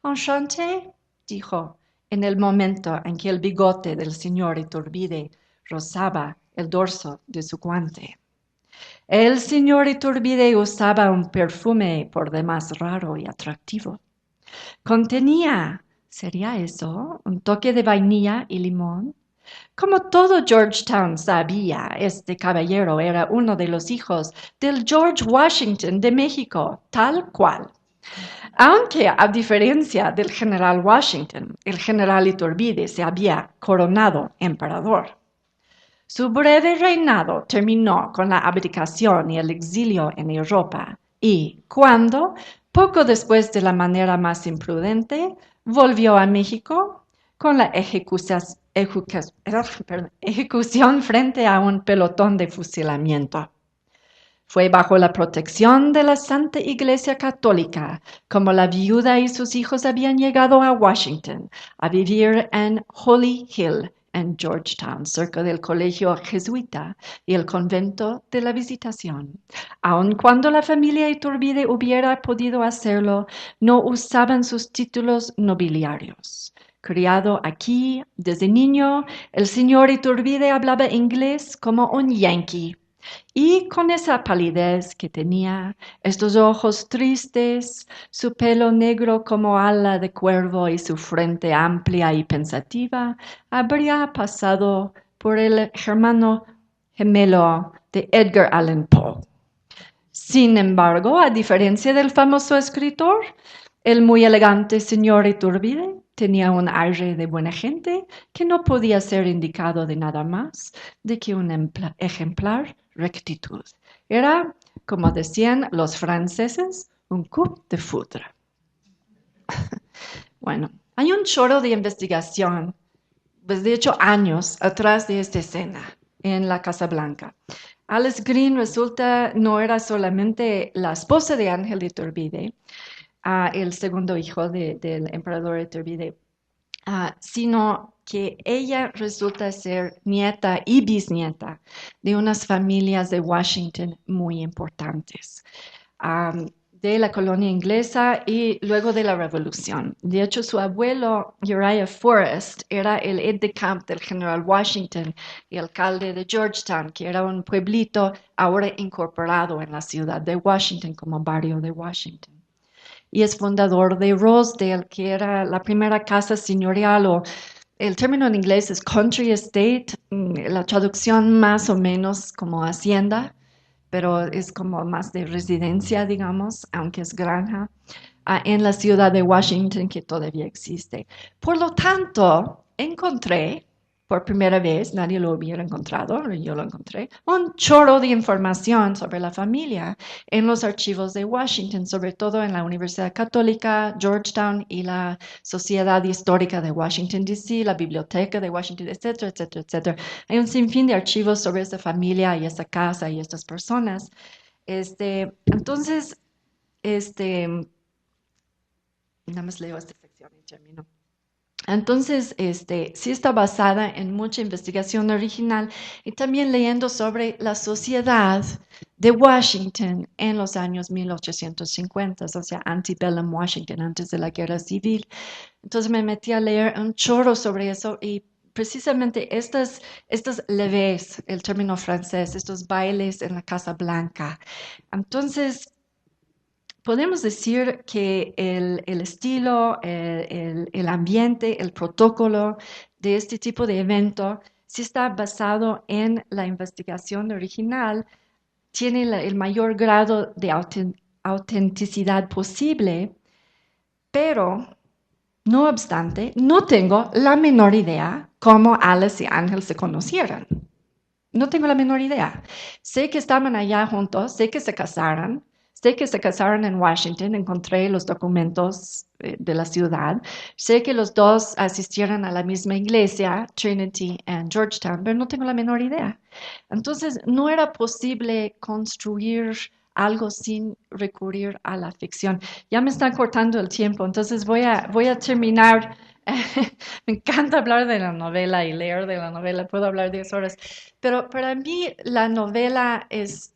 «Enchanté», dijo, en el momento en que el bigote del señor Iturbide rozaba el dorso de su guante. El señor Iturbide usaba un perfume por demás raro y atractivo. Contenía, ¿sería eso? ¿Un toque de vainilla y limón? Como todo Georgetown sabía, este caballero era uno de los hijos del George Washington de México, tal cual. Aunque, a diferencia del general Washington, el general Iturbide se había coronado emperador. Su breve reinado terminó con la abdicación y el exilio en Europa, y cuando, poco después de la manera más imprudente, volvió a México con la ejecución frente a un pelotón de fusilamiento. Fue bajo la protección de la Santa Iglesia Católica como la viuda y sus hijos habían llegado a Washington a vivir en Holly Hill, en Georgetown, cerca del colegio jesuita y el convento de la Visitación. Aun cuando la familia Iturbide hubiera podido hacerlo, no usaban sus títulos nobiliarios. Criado aquí desde niño, el señor Iturbide hablaba inglés como un yankee. Y con esa palidez que tenía, estos ojos tristes, su pelo negro como ala de cuervo y su frente amplia y pensativa, habría pasado por el hermano gemelo de Edgar Allan Poe. Sin embargo, a diferencia del famoso escritor, el muy elegante señor Iturbide tenía un aire de buena gente que no podía ser indicado de nada más de que un ejemplar rectitud. Era, como decían los franceses, un coup de foudre. Bueno, hay un chorro de investigación, pues de hecho años atrás de esta escena en la Casa Blanca. Alice Green resulta no era solamente la esposa de Ángel Iturbide, el segundo hijo del emperador Iturbide, sino que ella resulta ser nieta y bisnieta de unas familias de Washington muy importantes, de la colonia inglesa y luego de la Revolución. De hecho, su abuelo Uriah Forrest era el aide de camp del general Washington y alcalde de Georgetown, que era un pueblito ahora incorporado en la ciudad de Washington como barrio de Washington. Y es fundador de Rosedale, que era la primera casa señorial, o el término en inglés es country estate, la traducción más o menos como hacienda, pero es como más de residencia, digamos, aunque es granja, en la ciudad de Washington, que todavía existe. Por lo tanto, encontré, por primera vez, nadie lo hubiera encontrado, yo lo encontré, un chorro de información sobre la familia en los archivos de Washington, sobre todo en la Universidad Católica, Georgetown y la Sociedad Histórica de Washington, D.C., la Biblioteca de Washington, etcétera, etcétera, etcétera. Hay un sinfín de archivos sobre esta familia y esta casa y estas personas. Entonces, nada más leo esta sección y termino. Entonces, sí está basada en mucha investigación original y también leyendo sobre la sociedad de Washington en los años 1850, o sea, antebellum Washington, antes de la guerra civil. Entonces me metí a leer un chorro sobre eso y precisamente estos levées, el término francés, estos bailes en la Casa Blanca. Entonces, podemos decir que el estilo, el ambiente, el protocolo de este tipo de evento sí está basado en la investigación original, tiene el mayor grado de autenticidad posible, pero no obstante, no tengo la menor idea cómo Alice y Ángel se conocieron. No tengo la menor idea. Sé que estaban allá juntos, sé que se casaron en Washington, encontré los documentos de la ciudad. Sé que los dos asistieron a la misma iglesia, Trinity and Georgetown, pero no tengo la menor idea. Entonces, no era posible construir algo sin recurrir a la ficción. Ya me están cortando el tiempo, entonces voy a terminar. Me encanta hablar de la novela y leer de la novela, puedo hablar 10 horas, pero para mí la novela es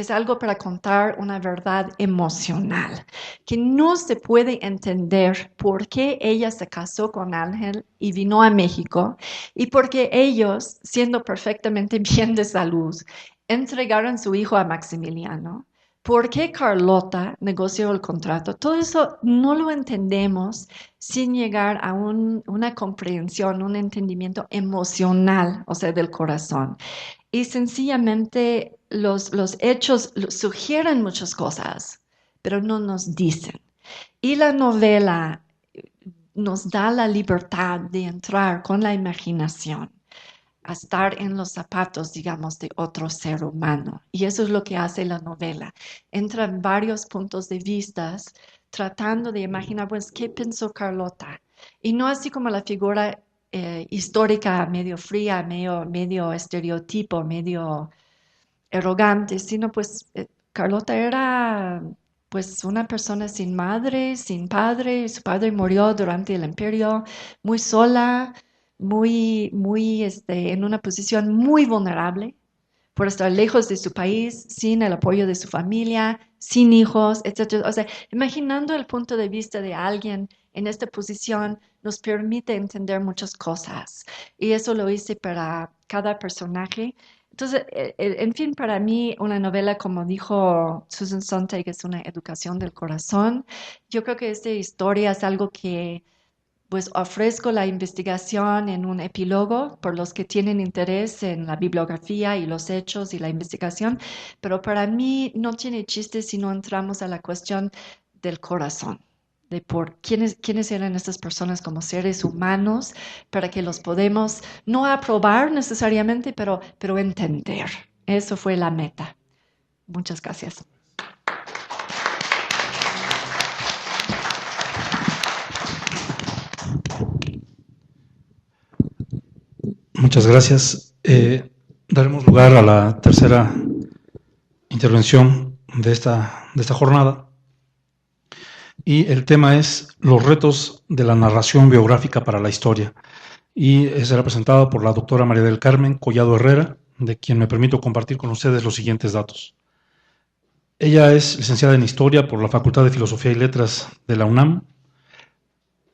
algo para contar una verdad emocional, que no se puede entender por qué ella se casó con Ángel y vino a México, y por qué ellos, siendo perfectamente bien de salud, entregaron su hijo a Maximiliano. ¿Por qué Carlota negoció el contrato? Todo eso no lo entendemos sin llegar a una comprensión, un entendimiento emocional, o sea, del corazón. Y sencillamente los hechos sugieren muchas cosas, pero no nos dicen. Y la novela nos da la libertad de entrar con la imaginación a estar en los zapatos, digamos, de otro ser humano. Y eso es lo que hace la novela. Entra en varios puntos de vista, tratando de imaginar, pues, ¿qué pensó Carlota? Y no así como la figura histórica, medio fría, medio estereotipo, medio arrogante, sino pues Carlota era pues una persona sin madre, sin padre, su padre murió durante el imperio, muy sola, en una posición muy vulnerable por estar lejos de su país, sin el apoyo de su familia, sin hijos, etc. O sea, imaginando el punto de vista de alguien en esta posición nos permite entender muchas cosas. Y eso lo hice para cada personaje. Entonces, en fin, para mí una novela, como dijo Susan Sontag, es una educación del corazón. Yo creo que esta historia es algo que pues ofrezco la investigación en un epílogo por los que tienen interés en la bibliografía y los hechos y la investigación, pero para mí no tiene chiste si no entramos a la cuestión del corazón, de por quiénes eran estas personas como seres humanos, para que los podemos no aprobar necesariamente, pero entender. Eso fue la meta. Muchas gracias. Muchas gracias. Daremos lugar a la tercera intervención de esta jornada. Y el tema es los retos de la narración biográfica para la historia. Y será presentado por la doctora María del Carmen Collado Herrera, de quien me permito compartir con ustedes los siguientes datos. Ella es licenciada en Historia por la Facultad de Filosofía y Letras de la UNAM.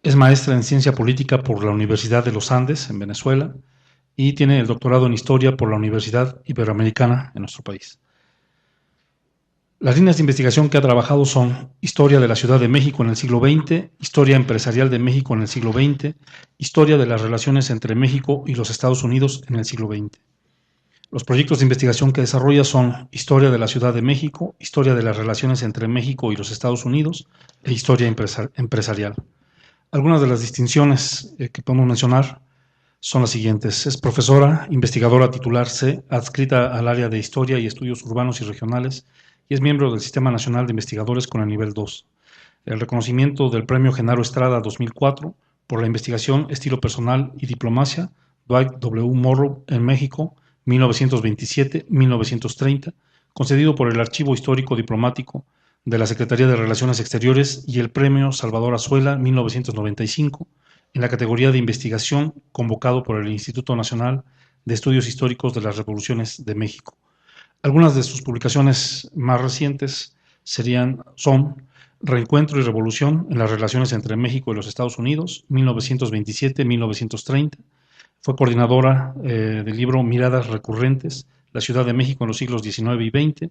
Es maestra en Ciencia Política por la Universidad de los Andes, en Venezuela, y tiene el doctorado en Historia por la Universidad Iberoamericana en nuestro país. Las líneas de investigación que ha trabajado son Historia de la Ciudad de México en el siglo XX, Historia empresarial de México en el siglo XX, Historia de las relaciones entre México y los Estados Unidos en el siglo XX. Los proyectos de investigación que desarrolla son Historia de la Ciudad de México, Historia de las relaciones entre México y los Estados Unidos e Historia empresarial. Algunas de las distinciones que podemos mencionar son las siguientes. Es profesora, investigadora titular C, adscrita al área de Historia y Estudios Urbanos y Regionales, y es miembro del Sistema Nacional de Investigadores con el nivel 2. El reconocimiento del Premio Genaro Estrada 2004 por la investigación, estilo personal y diplomacia, Dwight W. Morrow en México, 1927-1930, concedido por el Archivo Histórico Diplomático de la Secretaría de Relaciones Exteriores, y el Premio Salvador Azuela 1995 en la categoría de investigación, convocado por el Instituto Nacional de Estudios Históricos de las Revoluciones de México. Algunas de sus publicaciones más recientes son Reencuentro y Revolución en las relaciones entre México y los Estados Unidos, 1927-1930. Fue coordinadora del libro Miradas Recurrentes, la Ciudad de México en los siglos XIX y XX,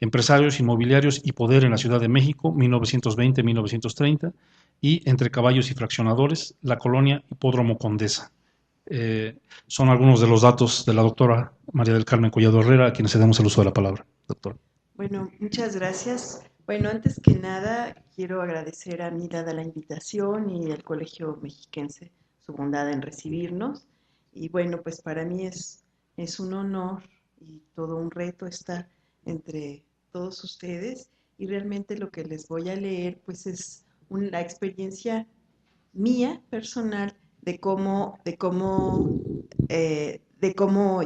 Empresarios, Inmobiliarios y Poder en la Ciudad de México, 1920-1930, y Entre Caballos y Fraccionadores, la Colonia Hipódromo Condesa. Son algunos de los datos de la doctora María del Carmen Collado Herrera, a quienes cedemos el uso de la palabra. Doctora. Bueno, muchas gracias. Bueno, antes que nada, quiero agradecer a Mirada la invitación y al Colegio Mexiquense su bondad en recibirnos. Y bueno, pues para mí es un honor y todo un reto estar entre todos ustedes, y realmente lo que les voy a leer pues es una experiencia mía personal de cómo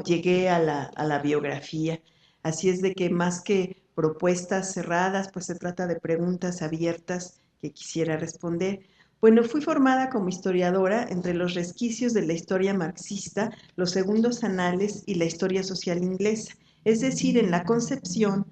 llegué a la biografía. Así es de que más que propuestas cerradas, pues se trata de preguntas abiertas que quisiera responder. Bueno, fui formada como historiadora entre los resquicios de la historia marxista, los segundos anales y la historia social inglesa, es decir, en la concepción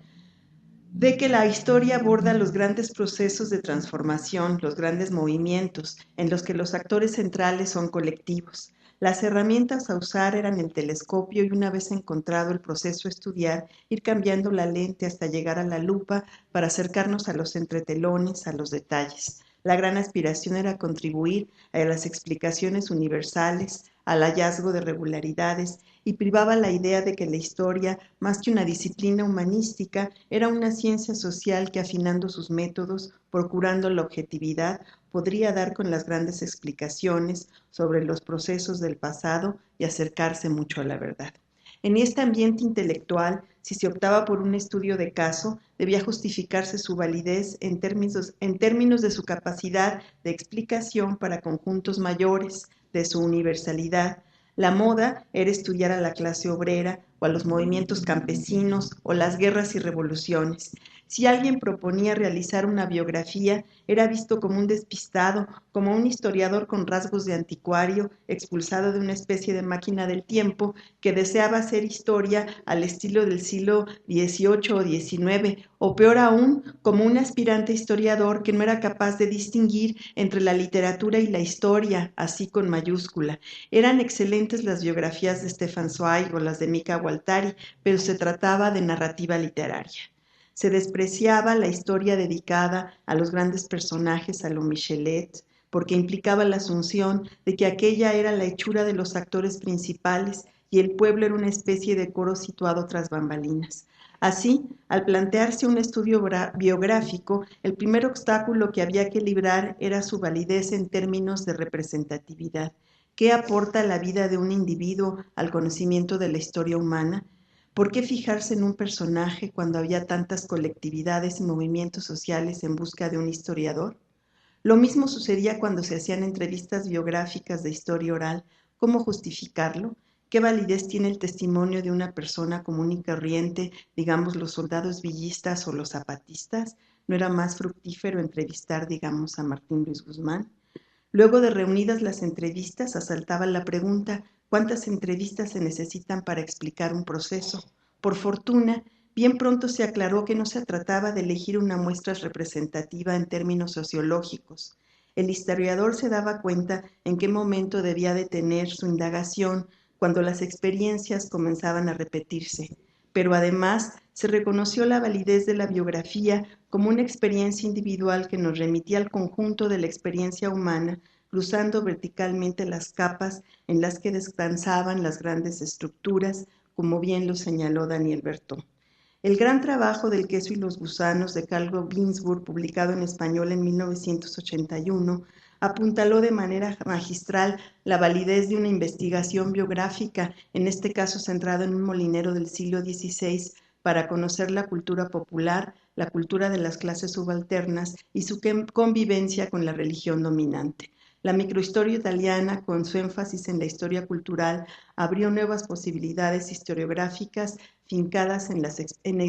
de que la historia aborda los grandes procesos de transformación, los grandes movimientos, en los que los actores centrales son colectivos. Las herramientas a usar eran el telescopio y, una vez encontrado el proceso a estudiar, ir cambiando la lente hasta llegar a la lupa para acercarnos a los entretelones, a los detalles. La gran aspiración era contribuir a las explicaciones universales, al hallazgo de regularidades, y privaba la idea de que la historia, más que una disciplina humanística, era una ciencia social que, afinando sus métodos, procurando la objetividad, podría dar con las grandes explicaciones sobre los procesos del pasado y acercarse mucho a la verdad. En este ambiente intelectual, si se optaba por un estudio de caso, debía justificarse su validez en términos de su capacidad de explicación para conjuntos mayores, de su universalidad. La moda era estudiar a la clase obrera o a los movimientos campesinos o las guerras y revoluciones. Si alguien proponía realizar una biografía, era visto como un despistado, como un historiador con rasgos de anticuario, expulsado de una especie de máquina del tiempo, que deseaba hacer historia al estilo del siglo XVIII o XIX, o peor aún, como un aspirante historiador que no era capaz de distinguir entre la literatura y la historia, así con mayúscula. Eran excelentes las biografías de Stefan Zweig o las de Mika Waltari, pero se trataba de narrativa literaria. Se despreciaba la historia dedicada a los grandes personajes a lo Michelet, porque implicaba la asunción de que aquella era la hechura de los actores principales y el pueblo era una especie de coro situado tras bambalinas. Así, al plantearse un estudio biográfico, el primer obstáculo que había que librar era su validez en términos de representatividad. ¿Qué aporta la vida de un individuo al conocimiento de la historia humana? ¿Por qué fijarse en un personaje cuando había tantas colectividades y movimientos sociales en busca de un historiador? Lo mismo sucedía cuando se hacían entrevistas biográficas de historia oral. ¿Cómo justificarlo? ¿Qué validez tiene el testimonio de una persona común y corriente, digamos los soldados villistas o los zapatistas? ¿No era más fructífero entrevistar, digamos, a Martín Luis Guzmán? Luego de reunidas las entrevistas, asaltaba la pregunta: ¿cuántas entrevistas se necesitan para explicar un proceso? Por fortuna, bien pronto se aclaró que no se trataba de elegir una muestra representativa en términos sociológicos. El historiador se daba cuenta en qué momento debía detener su indagación cuando las experiencias comenzaban a repetirse. Pero además se reconoció la validez de la biografía como una experiencia individual que nos remitía al conjunto de la experiencia humana, cruzando verticalmente las capas en las que descansaban las grandes estructuras, como bien lo señaló Daniel Berthaud. El gran trabajo del queso y los gusanos de Carlo Ginzburg, publicado en español en 1981, apuntaló de manera magistral la validez de una investigación biográfica, en este caso centrada en un molinero del siglo XVI, para conocer la cultura popular, la cultura de las clases subalternas y su convivencia con la religión dominante. La microhistoria italiana, con su énfasis en la historia cultural, abrió nuevas posibilidades historiográficas fincadas en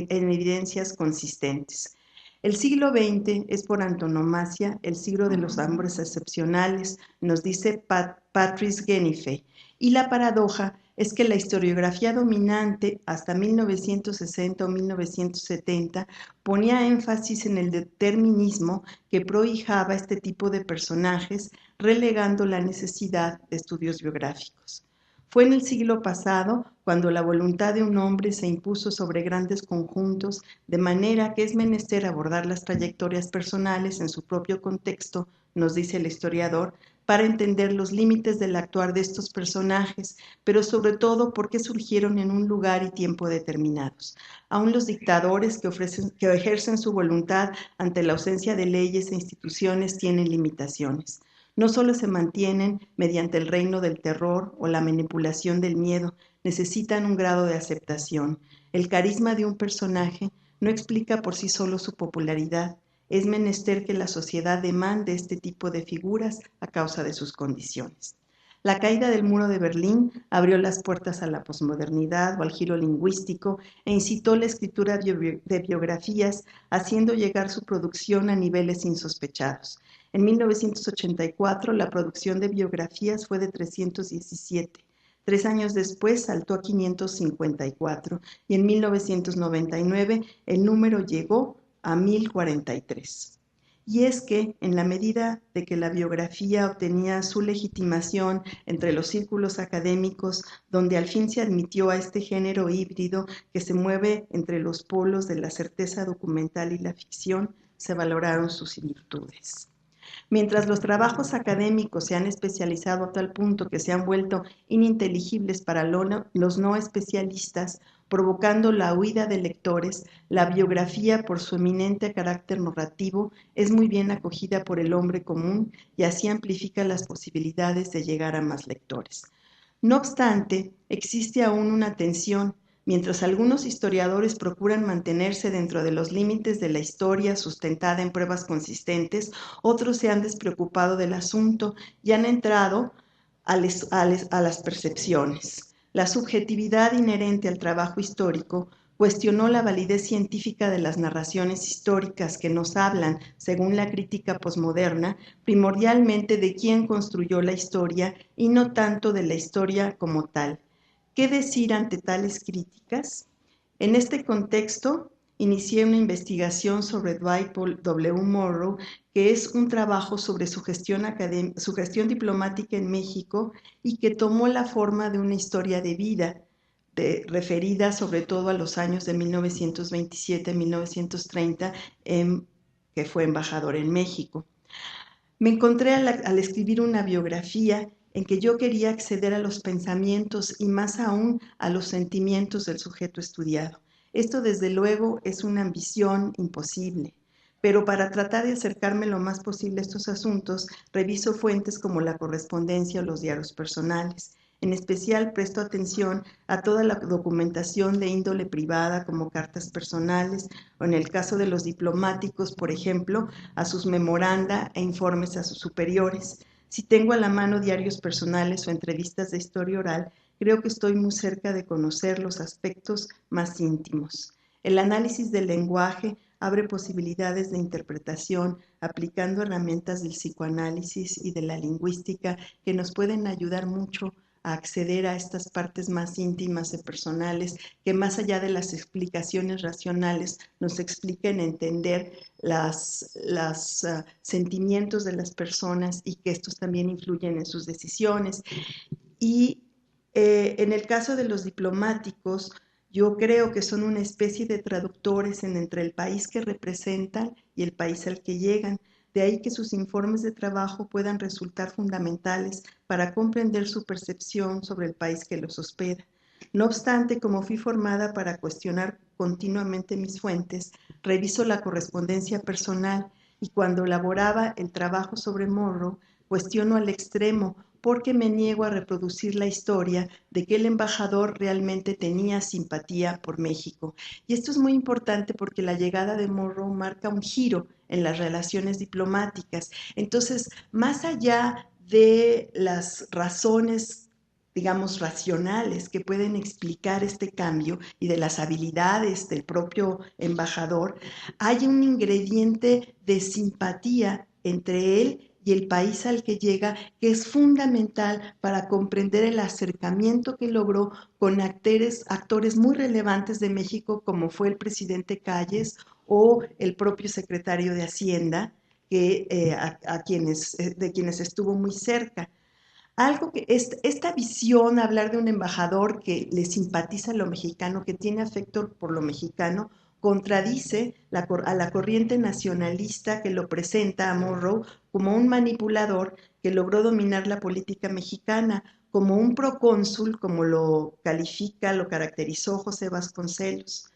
evidencias consistentes. El siglo XX es por antonomasia el siglo de los hombres excepcionales, nos dice Patrice Genifé, y la paradoja es que la historiografía dominante hasta 1960 o 1970 ponía énfasis en el determinismo que prohijaba este tipo de personajes, relegando la necesidad de estudios biográficos. Fue en el siglo pasado cuando la voluntad de un hombre se impuso sobre grandes conjuntos, de manera que es menester abordar las trayectorias personales en su propio contexto, nos dice el historiador, para entender los límites del actuar de estos personajes, pero sobre todo porque surgieron en un lugar y tiempo determinados. Aún los dictadores que ejercen su voluntad ante la ausencia de leyes e instituciones tienen limitaciones. No solo se mantienen mediante el reino del terror o la manipulación del miedo, necesitan un grado de aceptación. El carisma de un personaje no explica por sí solo su popularidad. Es menester que la sociedad demande este tipo de figuras a causa de sus condiciones. La caída del muro de Berlín abrió las puertas a la posmodernidad o al giro lingüístico e incitó la escritura de biografías, haciendo llegar su producción a niveles insospechados. En 1984, la producción de biografías fue de 317. 3 años después saltó a 554 y en 1999 el número llegó a 1043. Y es que, en la medida de que la biografía obtenía su legitimación entre los círculos académicos, donde al fin se admitió a este género híbrido que se mueve entre los polos de la certeza documental y la ficción, se valoraron sus virtudes. Mientras los trabajos académicos se han especializado a tal punto que se han vuelto ininteligibles para los no especialistas, provocando la huida de lectores, la biografía, por su eminente carácter narrativo, es muy bien acogida por el hombre común y así amplifica las posibilidades de llegar a más lectores. No obstante, existe aún una tensión. Mientras algunos historiadores procuran mantenerse dentro de los límites de la historia sustentada en pruebas consistentes, otros se han despreocupado del asunto y han entrado a las percepciones. La subjetividad inherente al trabajo histórico cuestionó la validez científica de las narraciones históricas que nos hablan, según la crítica posmoderna, primordialmente de quién construyó la historia y no tanto de la historia como tal. ¿Qué decir ante tales críticas? En este contexto, inicié una investigación sobre Dwight W. Morrow, que es un trabajo sobre su gestión diplomática en México y que tomó la forma de una historia de vida, referida sobre todo a los años de 1927-1930, que fue embajador en México. Me encontré al escribir una biografía en que yo quería acceder a los pensamientos y más aún a los sentimientos del sujeto estudiado. Esto desde luego es una ambición imposible, pero para tratar de acercarme lo más posible a estos asuntos, reviso fuentes como la correspondencia o los diarios personales. En especial presto atención a toda la documentación de índole privada como cartas personales o en el caso de los diplomáticos, por ejemplo, a sus memoranda e informes a sus superiores. Si tengo a la mano diarios personales o entrevistas de historia oral, creo que estoy muy cerca de conocer los aspectos más íntimos. El análisis del lenguaje abre posibilidades de interpretación aplicando herramientas del psicoanálisis y de la lingüística que nos pueden ayudar mucho a acceder a estas partes más íntimas y personales que más allá de las explicaciones racionales nos expliquen entender los sentimientos de las personas y que estos también influyen en sus decisiones. Y en el caso de los diplomáticos, yo creo que son una especie de traductores entre el país que representan y el país al que llegan. De ahí que sus informes de trabajo puedan resultar fundamentales para comprender su percepción sobre el país que los hospeda. No obstante, como fui formada para cuestionar continuamente mis fuentes, reviso la correspondencia personal y cuando elaboraba el trabajo sobre Monroe, cuestiono al extremo porque me niego a reproducir la historia de que el embajador realmente tenía simpatía por México. Y esto es muy importante porque la llegada de Monroe marca un giro en las relaciones diplomáticas. Entonces, más allá de las razones, digamos, racionales que pueden explicar este cambio y de las habilidades del propio embajador, hay un ingrediente de simpatía entre él y el país al que llega, que es fundamental para comprender el acercamiento que logró con actores muy relevantes de México, como fue el presidente Calles o el propio secretario de Hacienda, de quienes estuvo muy cerca. Algo que esta visión, hablar de un embajador que le simpatiza a lo mexicano, que tiene afecto por lo mexicano, contradice a la corriente nacionalista que lo presenta a Monroe como un manipulador que logró dominar la política mexicana, como un procónsul, como lo caracterizó José Vasconcelos.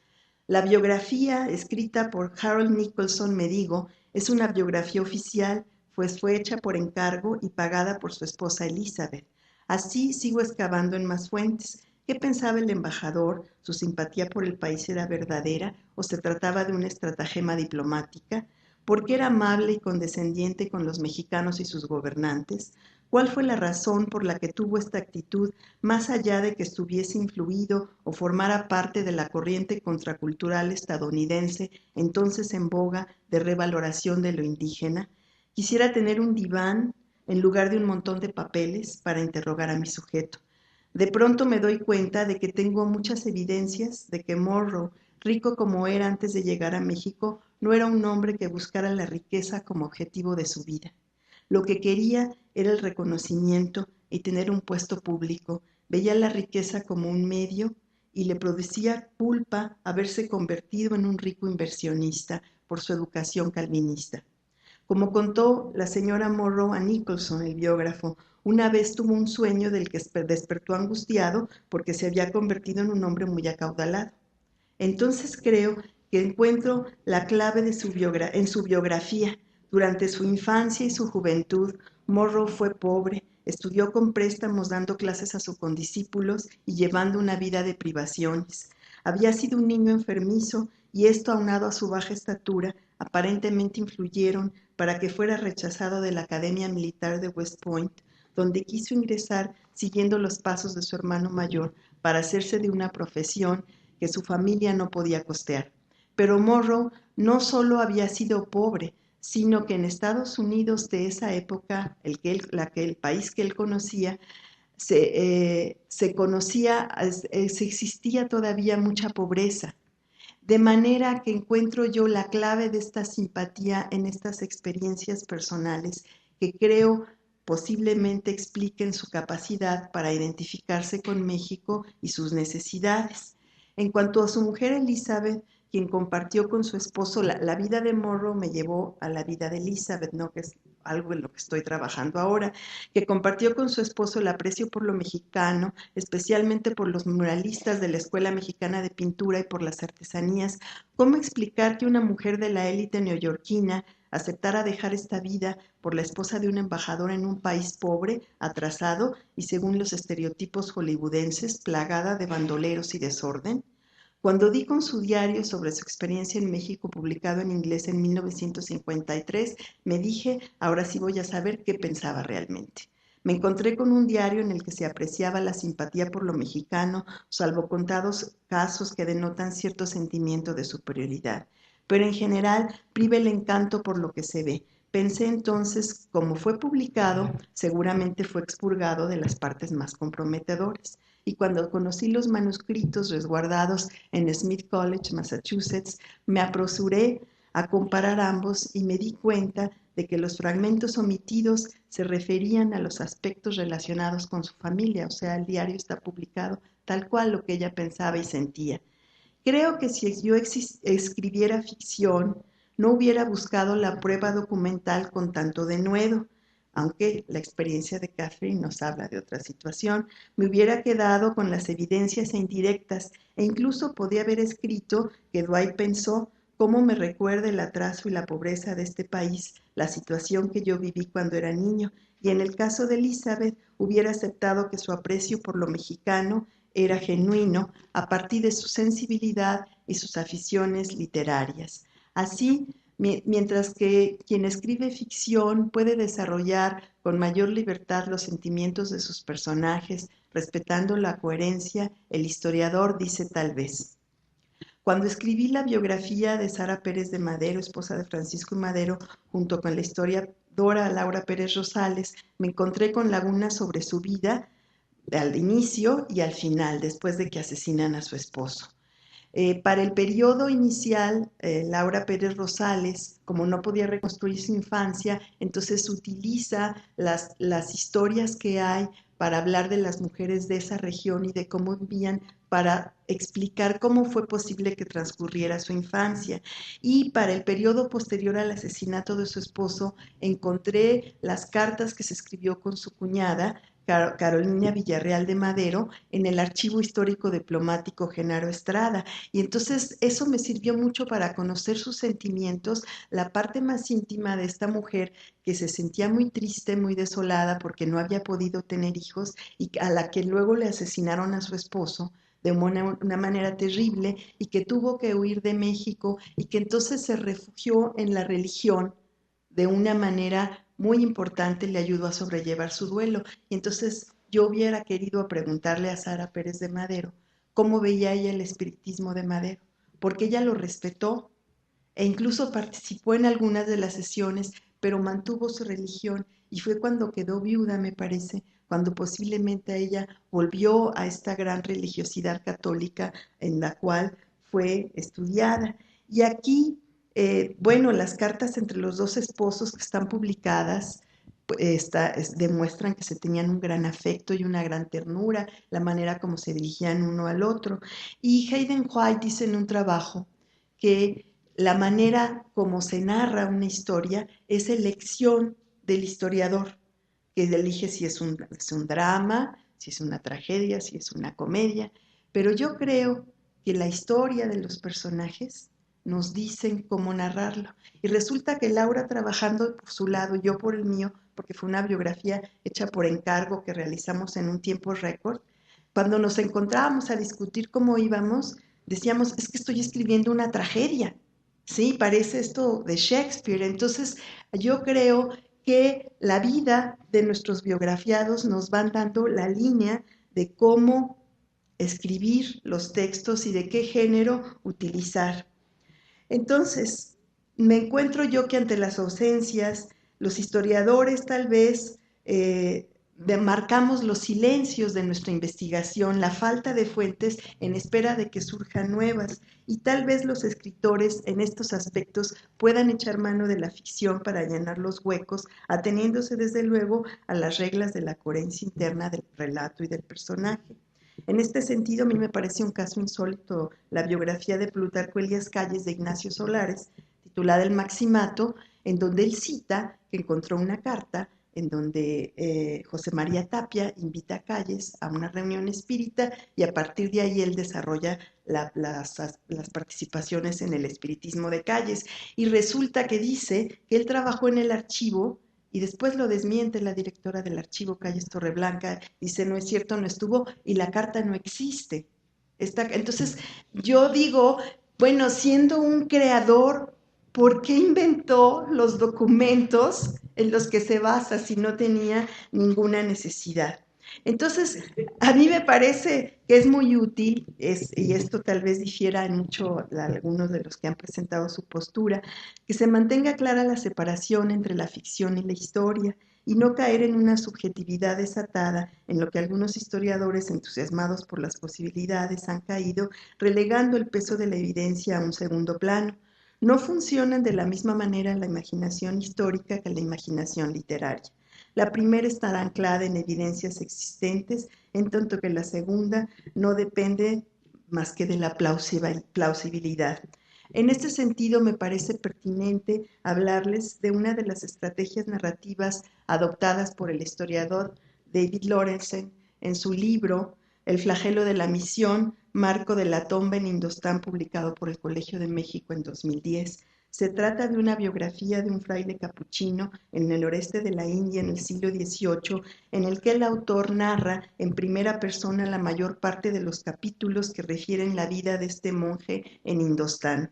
La biografía escrita por Harold Nicholson Medigo es una biografía oficial, pues fue hecha por encargo y pagada por su esposa Elizabeth. Así sigo excavando en más fuentes. ¿Qué pensaba el embajador? ¿Su simpatía por el país era verdadera o se trataba de una estratagema diplomática? ¿Por qué era amable y condescendiente con los mexicanos y sus gobernantes? ¿Cuál fue la razón por la que tuvo esta actitud, más allá de que estuviese influido o formara parte de la corriente contracultural estadounidense, entonces en boga de revaloración de lo indígena? Quisiera tener un diván en lugar de un montón de papeles para interrogar a mi sujeto. De pronto me doy cuenta de que tengo muchas evidencias de que Monroe, rico como era antes de llegar a México, no era un hombre que buscara la riqueza como objetivo de su vida. Lo que quería era el reconocimiento y tener un puesto público. Veía la riqueza como un medio y le producía culpa haberse convertido en un rico inversionista por su educación calvinista. Como contó la señora Monroe a Nicholson, el biógrafo, una vez tuvo un sueño del que despertó angustiado porque se había convertido en un hombre muy acaudalado. Entonces creo que encuentro la clave de en su biografía. Durante su infancia y su juventud, Monroe fue pobre, estudió con préstamos dando clases a sus condiscípulos y llevando una vida de privaciones. Había sido un niño enfermizo y esto, aunado a su baja estatura, aparentemente influyeron para que fuera rechazado de la Academia Militar de West Point, donde quiso ingresar siguiendo los pasos de su hermano mayor para hacerse de una profesión que su familia no podía costear. Pero Monroe no solo había sido pobre, sino que en Estados Unidos de esa época, el país que él conocía, se existía todavía mucha pobreza. De manera que encuentro yo la clave de esta simpatía en estas experiencias personales que creo posiblemente expliquen su capacidad para identificarse con México y sus necesidades. En cuanto a su mujer Elizabeth, quien compartió con su esposo la vida de Monroe, me llevó a la vida de Elizabeth, ¿no? Que es algo en lo que estoy trabajando ahora, que compartió con su esposo el aprecio por lo mexicano, especialmente por los muralistas de la Escuela Mexicana de Pintura y por las artesanías. ¿Cómo explicar que una mujer de la élite neoyorquina aceptara dejar esta vida por la esposa de un embajador en un país pobre, atrasado y, según los estereotipos hollywoodenses, plagada de bandoleros y desorden? Cuando di con su diario sobre su experiencia en México, publicado en inglés en 1953, me dije, ahora sí voy a saber qué pensaba realmente. Me encontré con un diario en el que se apreciaba la simpatía por lo mexicano, salvo contados casos que denotan cierto sentimiento de superioridad. Pero en general priva el encanto por lo que se ve. Pensé entonces, como fue publicado, seguramente fue expurgado de las partes más comprometedoras. Y cuando conocí los manuscritos resguardados en Smith College, Massachusetts, me apresuré a comparar ambos y me di cuenta de que los fragmentos omitidos se referían a los aspectos relacionados con su familia, o sea, el diario está publicado tal cual lo que ella pensaba y sentía. Creo que si yo escribiera ficción, no hubiera buscado la prueba documental con tanto denuedo. aunque la experiencia de Catherine nos habla de otra situación. Me hubiera quedado con las evidencias e indirectas, e incluso podía haber escrito que Dwight pensó: cómo me recuerda el atraso y la pobreza de este país, la situación que yo viví cuando era niño. Y en el caso de Elizabeth, hubiera aceptado que su aprecio por lo mexicano era genuino a partir de su sensibilidad y sus aficiones literarias. Así, mientras que quien escribe ficción puede desarrollar con mayor libertad los sentimientos de sus personajes, respetando la coherencia, el historiador dice tal vez: cuando escribí la biografía de Sara Pérez de Madero, esposa de Francisco y Madero, junto con la historiadora Laura Pérez Rosales, me encontré con lagunas sobre su vida al inicio y al final, después de que asesinan a su esposo. Para el periodo inicial, Laura Pérez Rosales, como no podía reconstruir su infancia, entonces utiliza las historias que hay para hablar de las mujeres de esa región y de cómo vivían, para explicar cómo fue posible que transcurriera su infancia. Y para el periodo posterior al asesinato de su esposo, encontré las cartas que se escribió con su cuñada, Carolina Villarreal de Madero, en el Archivo Histórico Diplomático Genaro Estrada. Y entonces eso me sirvió mucho para conocer sus sentimientos, la parte más íntima de esta mujer que se sentía muy triste, muy desolada porque no había podido tener hijos, y a la que luego le asesinaron a su esposo de una manera terrible, y que tuvo que huir de México, y que entonces se refugió en la religión de una manera muy importante, le ayudó a sobrellevar su duelo. Y entonces yo hubiera querido preguntarle a Sara Pérez de Madero cómo veía ella el espiritismo de Madero, porque ella lo respetó e incluso participó en algunas de las sesiones, pero mantuvo su religión, y fue cuando quedó viuda, me parece, cuando posiblemente ella volvió a esta gran religiosidad católica en la cual fue estudiada. Y aquí, bueno, las cartas entre los dos esposos que están publicadas demuestran que se tenían un gran afecto y una gran ternura, la manera como se dirigían uno al otro. Y Hayden White dice en un trabajo que la manera como se narra una historia es elección del historiador, que elige si es un drama, si es una tragedia, si es una comedia. Pero yo creo que la historia de los personajes nos dicen cómo narrarlo. Y resulta que Laura, trabajando por su lado y yo por el mío, porque fue una biografía hecha por encargo que realizamos en un tiempo récord, cuando nos encontrábamos a discutir cómo íbamos, decíamos: es que estoy escribiendo una tragedia. Sí, parece esto de Shakespeare. Entonces, yo creo que la vida de nuestros biografiados nos van dando la línea de cómo escribir los textos y de qué género utilizar. Entonces, me encuentro yo que ante las ausencias, los historiadores tal vez demarcamos los silencios de nuestra investigación, la falta de fuentes en espera de que surjan nuevas, y tal vez los escritores en estos aspectos puedan echar mano de la ficción para llenar los huecos, ateniéndose desde luego a las reglas de la coherencia interna del relato y del personaje. En este sentido, a mí me parece un caso insólito la biografía de Plutarco Elías Calles de Ignacio Solares, titulada El Maximato, en donde él cita que encontró una carta en donde José María Tapia invita a Calles a una reunión espírita, y a partir de ahí él desarrolla las participaciones en el espiritismo de Calles. Y resulta que dice que él trabajó en el archivo, y después lo desmiente la directora del archivo, Calles Torreblanca, dice: no es cierto, no estuvo, y la carta no existe. Entonces, yo digo, bueno, siendo un creador, ¿por qué inventó los documentos en los que se basa si no tenía ninguna necesidad? Entonces, a mí me parece que es muy útil, y esto tal vez difiera mucho a algunos de los que han presentado su postura, que se mantenga clara la separación entre la ficción y la historia, y no caer en una subjetividad desatada en lo que algunos historiadores, entusiasmados por las posibilidades, han caído, relegando el peso de la evidencia a un segundo plano. No funcionan de la misma manera la imaginación histórica que la imaginación literaria. La primera estará anclada en evidencias existentes, en tanto que la segunda no depende más que de la plausibilidad. En este sentido, me parece pertinente hablarles de una de las estrategias narrativas adoptadas por el historiador David Lawrenson en su libro El flagelo de la misión, Marco de la tumba en Indostán, publicado por el Colegio de México en 2010. Se trata de una biografía de un fraile capuchino en el noreste de la India en el siglo XVIII, en el que el autor narra en primera persona la mayor parte de los capítulos que refieren la vida de este monje en Indostán.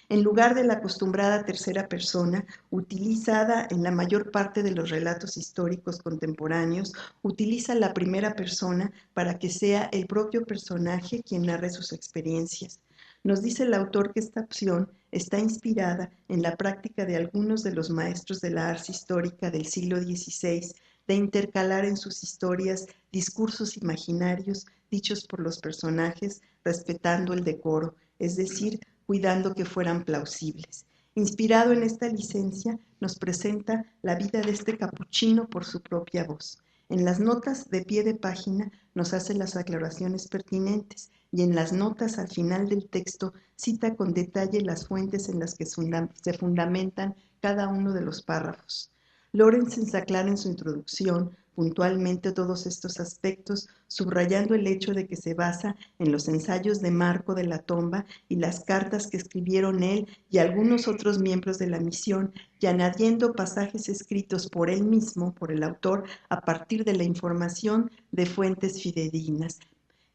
En lugar de la acostumbrada tercera persona, utilizada en la mayor parte de los relatos históricos contemporáneos, utiliza la primera persona para que sea el propio personaje quien narre sus experiencias. Nos dice el autor que esta opción está inspirada en la práctica de algunos de los maestros de la ars histórica del siglo XVI de intercalar en sus historias discursos imaginarios dichos por los personajes respetando el decoro, es decir, cuidando que fueran plausibles. Inspirado en esta licencia, nos presenta la vida de este capuchino por su propia voz. En las notas de pie de página nos hace las aclaraciones pertinentes y en las notas al final del texto cita con detalle las fuentes en las que se fundamentan cada uno de los párrafos. Lawrenson se aclara en su introducción puntualmente todos estos aspectos, subrayando el hecho de que se basa en los ensayos de Marco de la tumba y las cartas que escribieron él y algunos otros miembros de la misión, y añadiendo pasajes escritos por él mismo, por el autor, a partir de la información de fuentes fidedignas.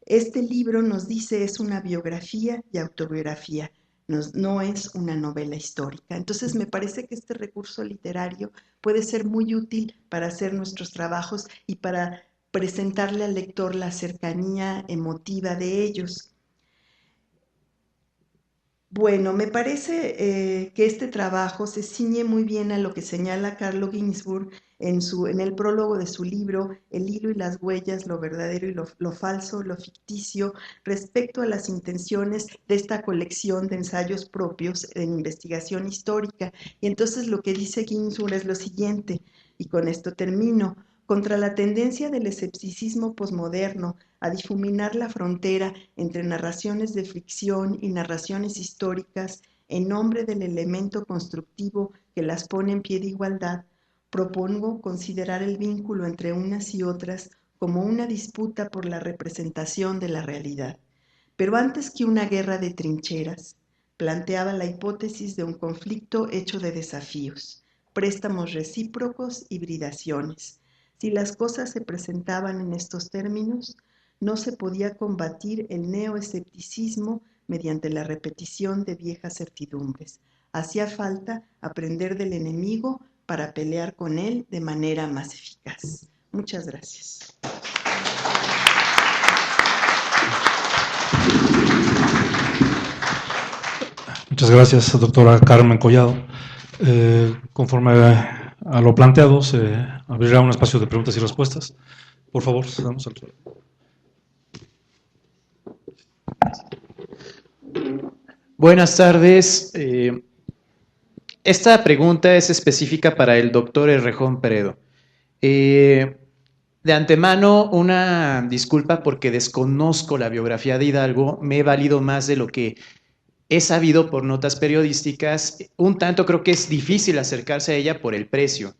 Este libro, nos dice, es una biografía y autobiografía, no es una novela histórica. Entonces me parece que este recurso literario puede ser muy útil para hacer nuestros trabajos y para presentarle al lector la cercanía emotiva de ellos. Bueno, me parece que este trabajo se ciñe muy bien a lo que señala Carlo Ginzburg en el prólogo de su libro El hilo y las huellas, lo verdadero y lo falso, lo ficticio, respecto a las intenciones de esta colección de ensayos propios en investigación histórica. Y entonces lo que dice Ginzburg es lo siguiente, y con esto termino: contra la tendencia del escepticismo posmoderno a difuminar la frontera entre narraciones de ficción y narraciones históricas en nombre del elemento constructivo que las pone en pie de igualdad, propongo considerar el vínculo entre unas y otras como una disputa por la representación de la realidad. Pero antes que una guerra de trincheras, planteaba la hipótesis de un conflicto hecho de desafíos, préstamos recíprocos, hibridaciones. Si las cosas se presentaban en estos términos, no se podía combatir el neoescepticismo mediante la repetición de viejas certidumbres. Hacía falta aprender del enemigo para pelear con él de manera más eficaz. Muchas gracias. Muchas gracias, doctora Carmen Collado. Conforme a lo planteado, se abrirá un espacio de preguntas y respuestas. Por favor, cedamos al suelo. Buenas tardes. Esta pregunta es específica para el doctor Errejón Peredo. De antemano, una disculpa porque desconozco la biografía de Hidalgo. Me he valido más de lo que he sabido por notas periodísticas. Un tanto creo que es difícil acercarse a ella por el precio,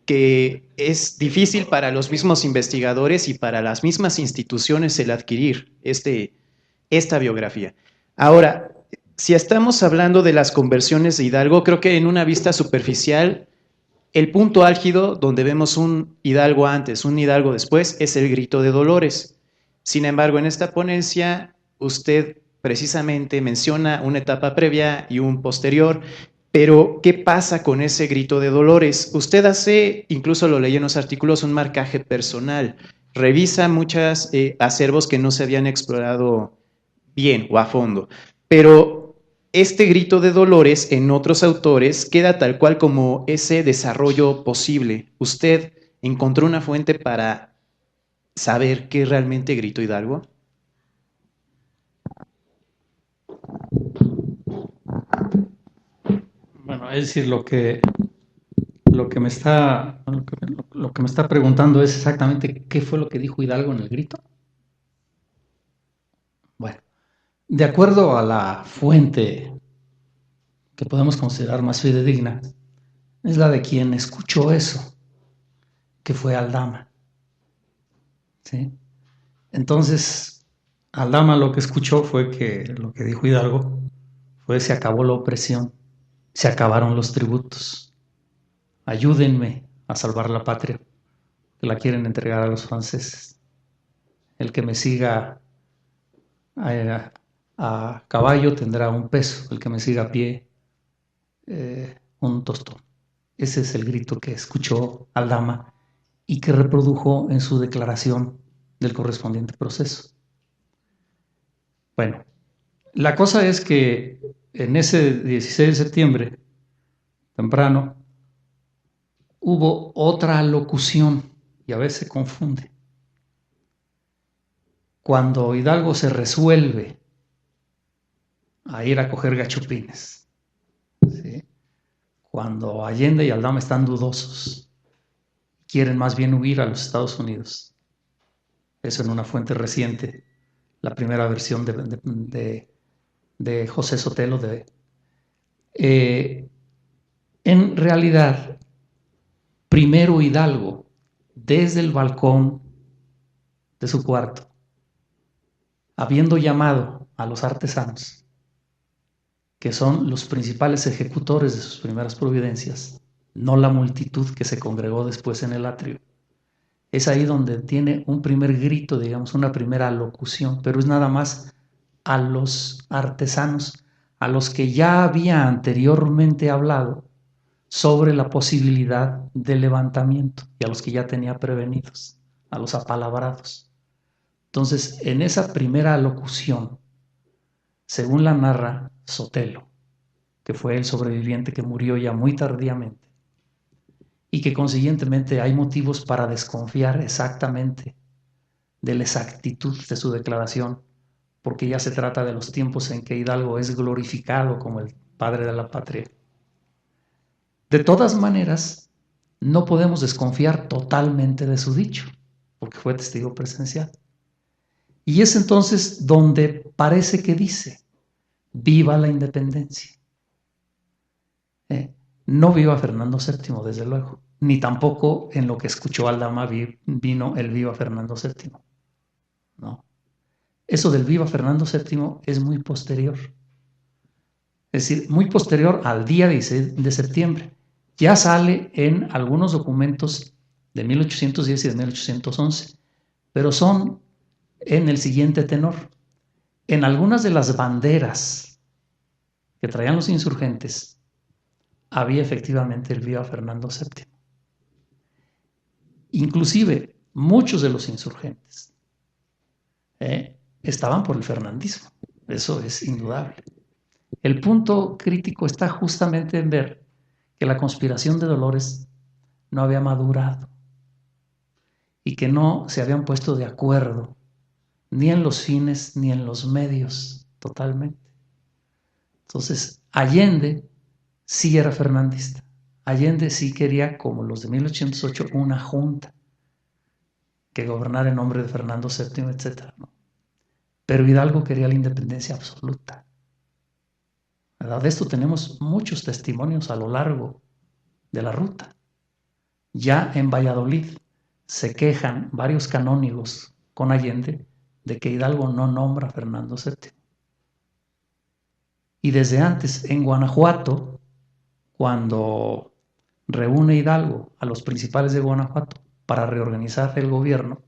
que es difícil para los mismos investigadores y para las mismas instituciones el adquirir esta biografía. Ahora, si estamos hablando de las conversiones de Hidalgo, creo que en una vista superficial, el punto álgido donde vemos un Hidalgo antes, un Hidalgo después, es el grito de Dolores. Sin embargo, en esta ponencia, usted precisamente menciona una etapa previa y un posterior, pero ¿qué pasa con ese grito de Dolores? Usted hace, incluso lo leí en los artículos, un marcaje personal, revisa muchos acervos que no se habían explorado bien o a fondo, pero este grito de Dolores en otros autores queda tal cual como ese desarrollo posible. ¿Usted encontró una fuente para saber qué realmente gritó Hidalgo? Bueno, es decir, lo que me está preguntando es exactamente qué fue lo que dijo Hidalgo en el grito. Bueno, de acuerdo a la fuente que podemos considerar más fidedigna es la de quien escuchó eso, que fue Aldama. ¿Sí? Entonces, Aldama lo que escuchó fue que lo que dijo Hidalgo fue: se acabó la opresión, se acabaron los tributos, ayúdenme a salvar la patria, que la quieren entregar a los franceses. El que me siga a caballo tendrá un peso, el que me siga a pie un tostón. Ese es el grito que escuchó Aldama y que reprodujo en su declaración del correspondiente proceso. Bueno, la cosa es que en ese 16 de septiembre, temprano, hubo otra alocución, y a veces se confunde. Cuando Hidalgo se resuelve a ir a coger gachupines, ¿sí? Cuando Allende y Aldama están dudosos, quieren más bien huir a los Estados Unidos. Eso en una fuente reciente, la primera versión de José Sotelo. En realidad, primero Hidalgo, desde el balcón de su cuarto, habiendo llamado a los artesanos, que son los principales ejecutores de sus primeras providencias, no la multitud que se congregó después en el atrio. Es ahí donde tiene un primer grito, digamos, una primera alocución, pero es nada más a los artesanos, a los que ya había anteriormente hablado sobre la posibilidad del levantamiento y a los que ya tenía prevenidos, a los apalabrados. Entonces, en esa primera alocución, según la narra Sotelo, que fue el sobreviviente que murió ya muy tardíamente, y que consiguientemente hay motivos para desconfiar exactamente de la exactitud de su declaración, porque ya se trata de los tiempos en que Hidalgo es glorificado como el padre de la patria. De todas maneras, no podemos desconfiar totalmente de su dicho, porque fue testigo presencial. Y es entonces donde parece que dice: viva la independencia. No viva Fernando VII, desde luego, ni tampoco en lo que escuchó Aldama vino el viva Fernando VII. No. Eso del viva Fernando VII es muy posterior. Es decir, muy posterior al día 16 de septiembre. Ya sale en algunos documentos de 1810 y de 1811, pero son en el siguiente tenor. En algunas de las banderas que traían los insurgentes había efectivamente el viva Fernando VII. Inclusive muchos de los insurgentes estaban por el fernandismo, eso es indudable. El punto crítico está justamente en ver que la conspiración de Dolores no había madurado y que no se habían puesto de acuerdo ni en los fines ni en los medios totalmente. Entonces, Allende sí era fernandista. Allende sí quería, como los de 1808, una junta que gobernara en nombre de Fernando VII, etc. ¿no? Pero Hidalgo quería la independencia absoluta. ¿Verdad? De esto tenemos muchos testimonios a lo largo de la ruta. Ya en Valladolid se quejan varios canónigos con Allende de que Hidalgo no nombra a Fernando VII. Y desde antes, en Guanajuato, cuando reúne Hidalgo a los principales de Guanajuato para reorganizar el gobierno,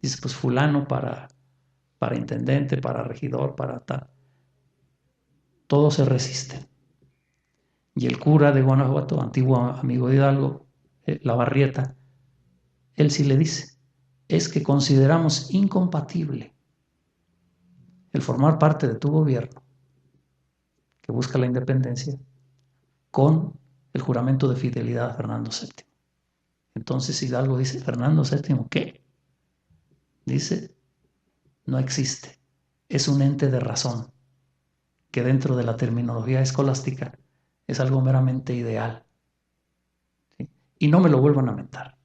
dice: pues fulano para intendente, para regidor, para tal. Todos se resisten. Y el cura de Guanajuato, antiguo amigo de Hidalgo, Lavarrieta, él sí le dice: es que consideramos incompatible el formar parte de tu gobierno, que busca la independencia, con el juramento de fidelidad a Fernando VII. Entonces Hidalgo dice: ¿Fernando VII qué? Dice: no existe. Es un ente de razón, que dentro de la terminología escolástica es algo meramente ideal. ¿Sí? Y no me lo vuelvan a mentar.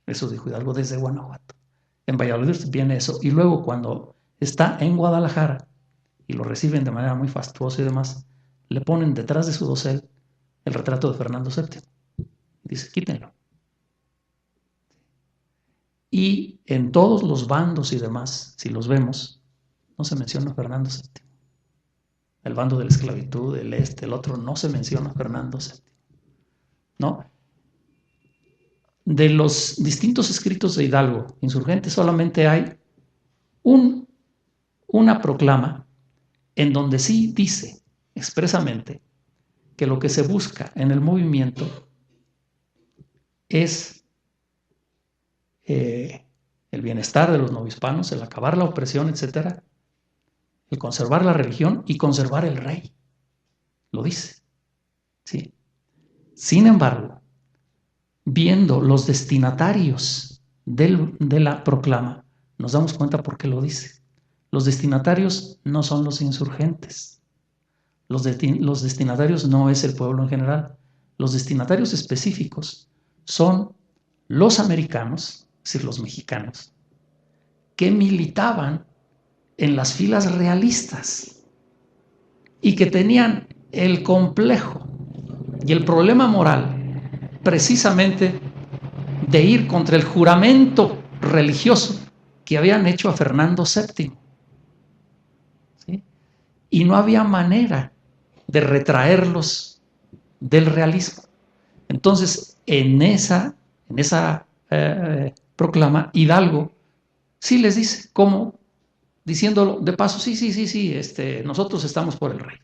Eso dijo Hidalgo desde Guanajuato. En Valladolid viene eso. Y luego, cuando está en Guadalajara y lo reciben de manera muy fastuosa y demás, le ponen detrás de su dosel el retrato de Fernando VII. Dice, quítenlo. Y en todos los bandos y demás, si los vemos, no se menciona a Fernando VII. El bando de la esclavitud, el el otro, no se menciona a Fernando VII. ¿No? De los distintos escritos de Hidalgo insurgente solamente hay una proclama en donde sí dice expresamente que lo que se busca en el movimiento es el bienestar de los novohispanos, el acabar la opresión, etcétera, el conservar la religión y conservar el rey. Lo dice. ¿Sí? Sin embargo, viendo los destinatarios de la proclama, nos damos cuenta por qué lo dice. Los destinatarios no son los insurgentes. Los destinatarios no es el pueblo en general. Los destinatarios específicos son los americanos, es decir, los mexicanos, que militaban en las filas realistas y que tenían el complejo y el problema moral precisamente de ir contra el juramento religioso que habían hecho a Fernando VII. ¿Sí? Y no había manera de retraerlos del realismo. Entonces, en esa proclama, Hidalgo sí les dice, ¿cómo? Diciéndolo de paso, sí, nosotros estamos por el rey.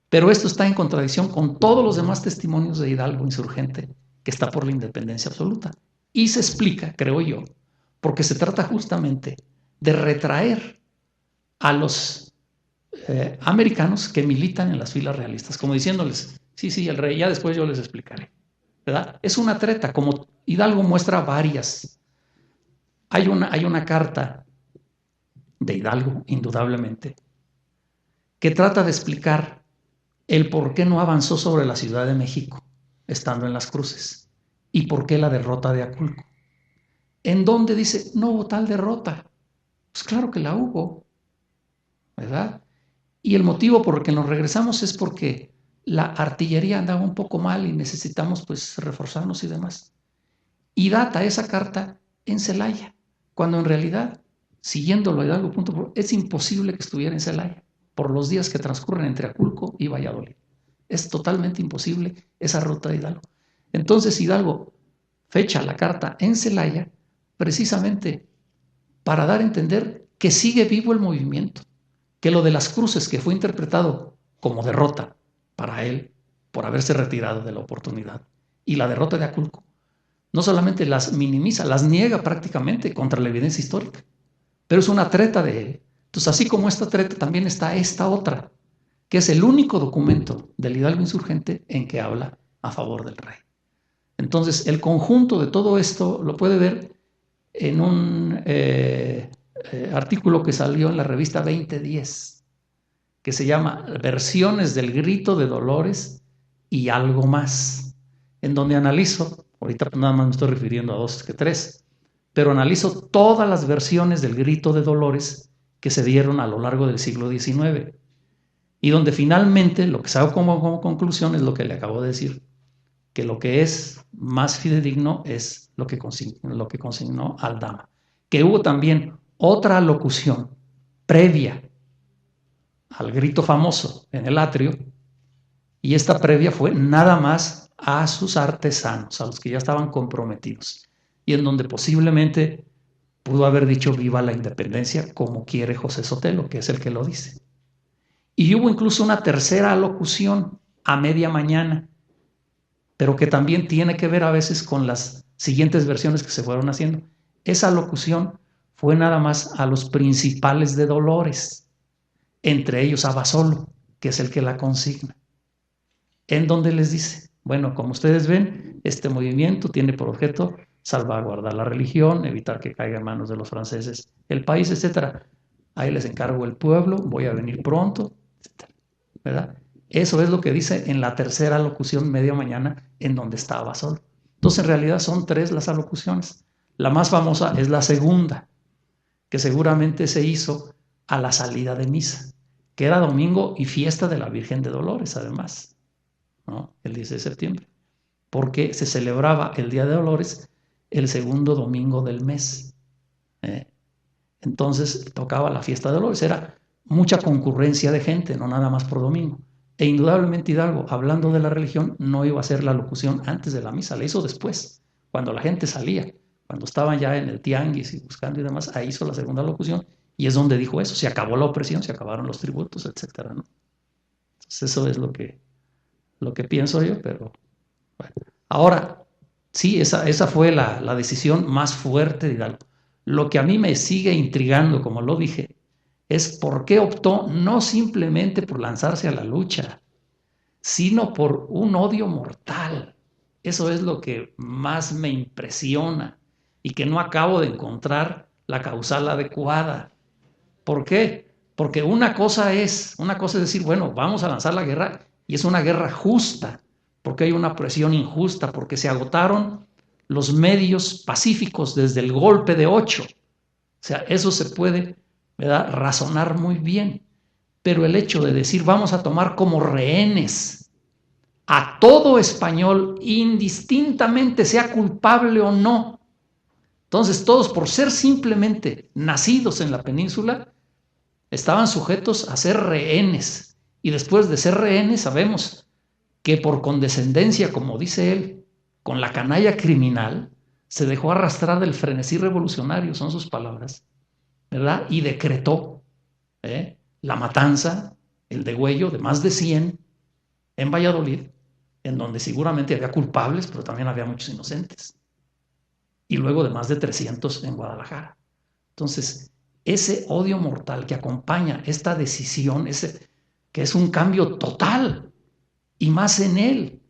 Pero esto está en contradicción con todos los demás testimonios de Hidalgo insurgente, que está por la independencia absoluta. Y se explica, creo yo, porque se trata justamente de retraer a los americanos que militan en las filas realistas, como diciéndoles, sí, el rey, ya después yo les explicaré. ¿Verdad? Es una treta, como Hidalgo muestra varias. Hay una carta de Hidalgo, indudablemente, que trata de explicar el por qué no avanzó sobre la Ciudad de México, estando en las cruces, y por qué la derrota de Aculco. En donde dice, no hubo tal derrota. Pues claro que la hubo, ¿verdad? Y el motivo por el que nos regresamos es porque la artillería andaba un poco mal y necesitamos pues reforzarnos y demás. Y data esa carta en Celaya, cuando en realidad, siguiéndolo Hidalgo punto por es imposible que estuviera en Celaya por los días que transcurren entre Aculco y Valladolid. Es totalmente imposible esa ruta de Hidalgo. Entonces Hidalgo fecha la carta en Celaya precisamente para dar a entender que sigue vivo el movimiento, que lo de las cruces, que fue interpretado como derrota para él por haberse retirado de la oportunidad, y la derrota de Aculco, no solamente las minimiza, las niega prácticamente contra la evidencia histórica, pero es una treta de él. Entonces, así como esta treta, también está esta otra, que es el único documento del Hidalgo insurgente en que habla a favor del rey. Entonces, el conjunto de todo esto lo puede ver en un artículo que salió en la revista 2010, que se llama Versiones del Grito de Dolores y algo más, en donde analizo, ahorita nada más me estoy refiriendo a 2 que 3, pero analizo todas las versiones del Grito de Dolores que se dieron a lo largo del siglo XIX, y donde finalmente lo que saco como conclusión es lo que le acabo de decir, que lo que es más fidedigno es lo que consignó Aldama, que hubo también otra locución previa al grito famoso en el atrio, y esta previa fue nada más a sus artesanos, a los que ya estaban comprometidos, y en donde posiblemente pudo haber dicho viva la independencia, como quiere José Sotelo, que es el que lo dice. Y hubo incluso una tercera locución a media mañana, pero que también tiene que ver a veces con las siguientes versiones que se fueron haciendo. Esa locución fue nada más a los principales de Dolores, entre ellos a Basolo, que es el que la consigna, en donde les dice, bueno, como ustedes ven, este movimiento tiene por objeto salvaguardar la religión, evitar que caiga en manos de los franceses el país, etc. Ahí les encargo el pueblo, voy a venir pronto, etc. ¿Verdad? Eso es lo que dice en la tercera locución media mañana, en donde estaba Basolo. Entonces, en realidad son 3 las alocuciones. La más famosa es la segunda, que seguramente se hizo a la salida de misa, que era domingo y fiesta de la Virgen de Dolores, además, ¿no? El 10 de septiembre, porque se celebraba el Día de Dolores el segundo domingo del mes. Entonces tocaba la fiesta de Dolores, era mucha concurrencia de gente, no nada más por domingo. E indudablemente Hidalgo, hablando de la religión, no iba a hacer la locución antes de la misa, la hizo después, cuando la gente salía, cuando estaban ya en el tianguis y buscando y demás, ahí hizo la segunda locución y es donde dijo eso, se acabó la opresión, se acabaron los tributos, etcétera, ¿no? Entonces eso es lo que pienso yo, pero bueno. Ahora, sí, esa fue la decisión más fuerte de Hidalgo. Lo que a mí me sigue intrigando, como lo dije, es por qué optó no simplemente por lanzarse a la lucha, sino por un odio mortal. Eso es lo que más me impresiona y que no acabo de encontrar la causal adecuada. ¿Por qué? Porque una cosa es decir, bueno, vamos a lanzar la guerra y es una guerra justa, porque hay una presión injusta, porque se agotaron los medios pacíficos desde el golpe de 8. O sea, eso se puede, ¿verdad?, razonar muy bien. Pero el hecho de decir vamos a tomar como rehenes a todo español, indistintamente sea culpable o no. Entonces todos, por ser simplemente nacidos en la península, estaban sujetos a ser rehenes. Y después de ser rehenes sabemos que por condescendencia, como dice él, con la canalla criminal, se dejó arrastrar del frenesí revolucionario, son sus palabras, ¿verdad? Y decretó la matanza, el degüello de más de 100 en Valladolid, en donde seguramente había culpables, pero también había muchos inocentes. Y luego de más de 300 en Guadalajara. Entonces, ese odio mortal que acompaña esta decisión, que es un cambio total, y más en él,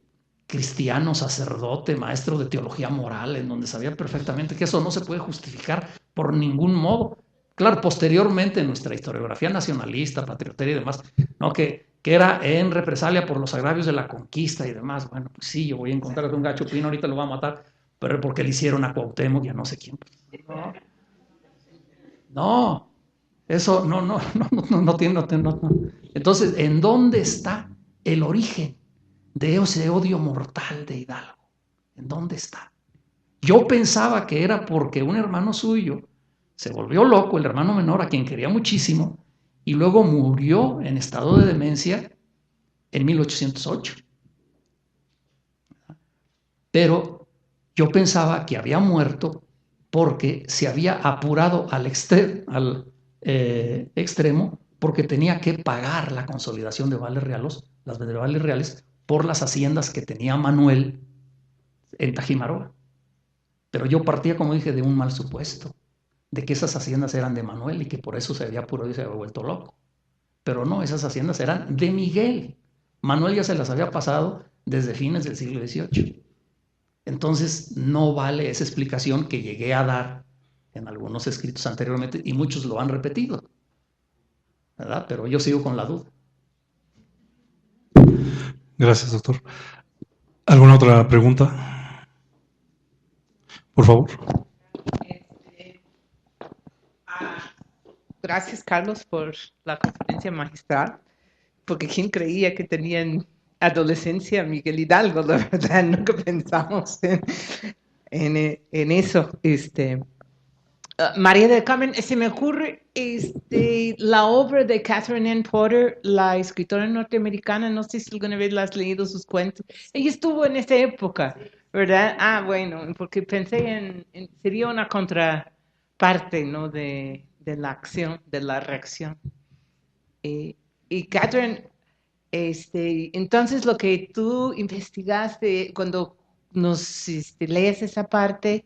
cristiano, sacerdote, maestro de teología moral, en donde sabía perfectamente que eso no se puede justificar por ningún modo. Claro, posteriormente en nuestra historiografía nacionalista, patriotera y demás, ¿no?, que era en represalia por los agravios de la conquista y demás. Bueno, pues sí, yo voy a encontrar un gacho pino, ahorita lo va a matar, pero porque le hicieron a Cuauhtémoc y a no sé quién. No, eso no tiene. Entonces, ¿en dónde está el origen de ese odio mortal de Hidalgo? ¿En dónde está? Yo pensaba que era porque un hermano suyo se volvió loco, el hermano menor, a quien quería muchísimo, y luego murió en estado de demencia en 1808. Pero yo pensaba que había muerto porque se había apurado al extremo, porque tenía que pagar la consolidación de vales reales por las haciendas que tenía Manuel en Tajimaroa. Pero yo partía, como dije, de un mal supuesto, de que esas haciendas eran de Manuel y que por eso se había apurado y se había vuelto loco. Pero no, esas haciendas eran de Miguel. Manuel ya se las había pasado desde fines del siglo XVIII. Entonces no vale esa explicación que llegué a dar en algunos escritos anteriormente y muchos lo han repetido, ¿verdad? Pero yo sigo con la duda. Gracias, doctor. ¿Alguna otra pregunta? Por favor. Gracias, Carlos, por la conferencia magistral, porque ¿quién creía que tenían adolescencia Miguel Hidalgo? La verdad, nunca pensamos en eso. María del Carmen, se me ocurre la obra de Catherine Ann Porter, la escritora norteamericana, no sé si alguna vez la has leído sus cuentos. Ella estuvo en esa época, ¿verdad? Ah, bueno, porque pensé sería una contraparte, ¿no?, de la acción, de la reacción. Y Catherine, entonces lo que tú investigaste cuando nos lees esa parte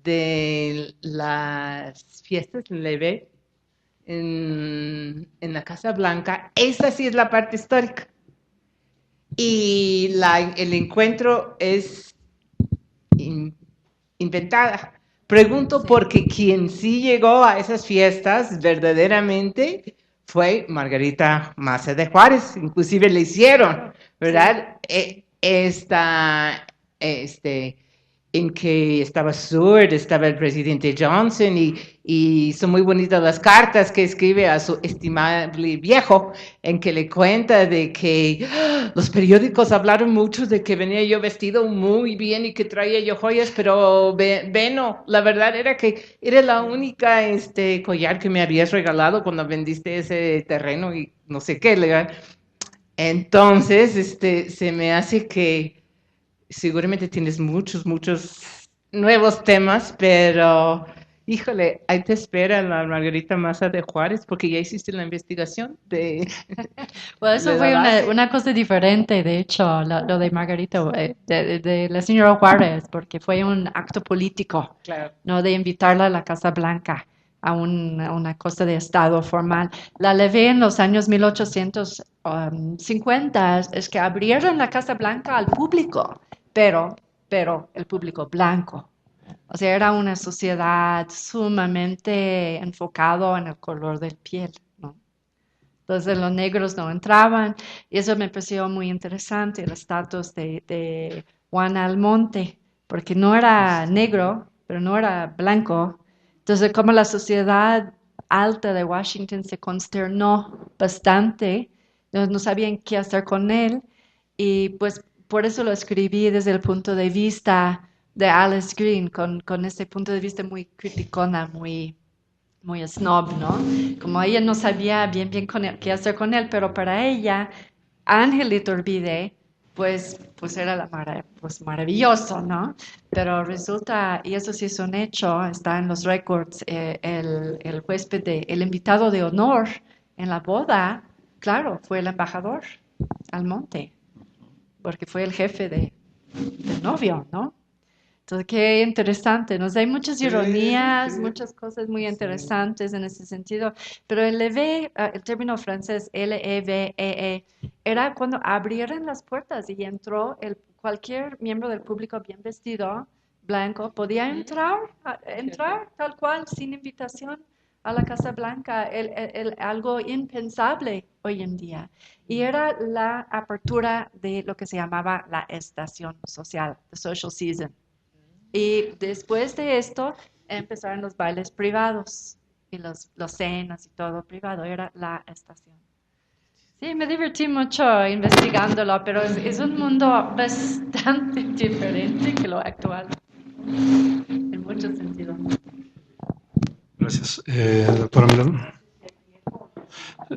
de las fiestas leve en la Casa Blanca, esa sí es la parte histórica. Y el encuentro es inventada. Pregunto porque quien sí llegó a esas fiestas Sí. verdaderamente fue Margarita Maza de Juárez, inclusive le hicieron, ¿verdad? en que estaba Seward, estaba el presidente Johnson y son muy bonitas las cartas que escribe a su estimable viejo en que le cuenta de que los periódicos hablaron mucho de que venía yo vestido muy bien y que traía yo joyas, pero Beno, la verdad era que era la única collar que me habías regalado cuando vendiste ese terreno y no sé qué, legal. Entonces, se me hace que seguramente tienes muchos nuevos temas, pero híjole, ahí te espera la Margarita Maza de Juárez, porque ya hiciste la investigación de... Bueno, eso de fue la base. una cosa diferente, de hecho, lo de Margarita, de la señora Juárez, porque fue un acto político, Claro. no de invitarla a la Casa Blanca a una cosa de Estado formal. La levé en los años 1850, es que abrieron la Casa Blanca al público, pero el público blanco. O sea, era una sociedad sumamente enfocado en el color del piel, ¿no? Entonces los negros no entraban y eso me pareció muy interesante, el estatus de Juan Almonte, porque no era negro, pero no era blanco. Entonces como la sociedad alta de Washington se consternó bastante, no sabían qué hacer con él y pues por eso lo escribí desde el punto de vista de Alice Green, con ese punto de vista muy criticona, muy snob, ¿no? Como ella no sabía bien qué hacer con él, pero para ella, Ángel Iturbide, pues era pues maravilloso, ¿no? Pero resulta, y eso sí es un hecho, está en los récords, el huésped, el invitado de honor en la boda, claro, fue el embajador Almonte, porque fue el jefe del novio, ¿no? Entonces, qué interesante, ¿no? O sea, hay muchas ironías, muchas cosas muy interesantes en ese sentido, pero el levé, el término francés Levee, era cuando abrieron las puertas y entró cualquier miembro del público bien vestido, blanco, podía entrar tal cual, sin invitación a la Casa Blanca, algo impensable hoy en día. Y era la apertura de lo que se llamaba la estación social, the social season. Y después de esto empezaron los bailes privados y los cenas y todo privado, era la estación. Sí, me divertí mucho investigándolo, pero es un mundo bastante diferente que lo actual, en muchos sentidos. Gracias. Doctora Milán.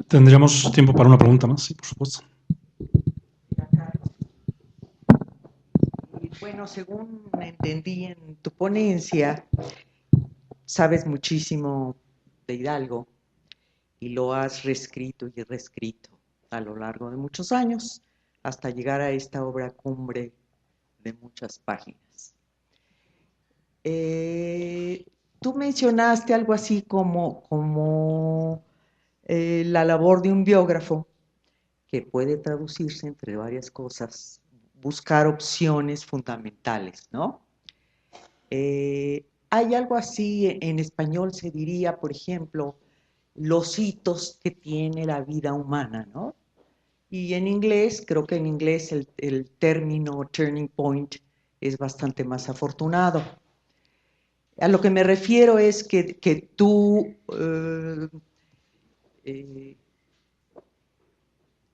¿Tendríamos tiempo para una pregunta más? Sí, por supuesto. Bueno, según entendí en tu ponencia, sabes muchísimo de Hidalgo y lo has reescrito y reescrito a lo largo de muchos años hasta llegar a esta obra cumbre de muchas páginas. Tú mencionaste algo así como la labor de un biógrafo, que puede traducirse entre varias cosas, buscar opciones fundamentales, ¿no? Hay algo así, en español se diría, por ejemplo, los hitos que tiene la vida humana, ¿no? Y en inglés, creo que en inglés el término turning point es bastante más afortunado. A lo que me refiero es que tú,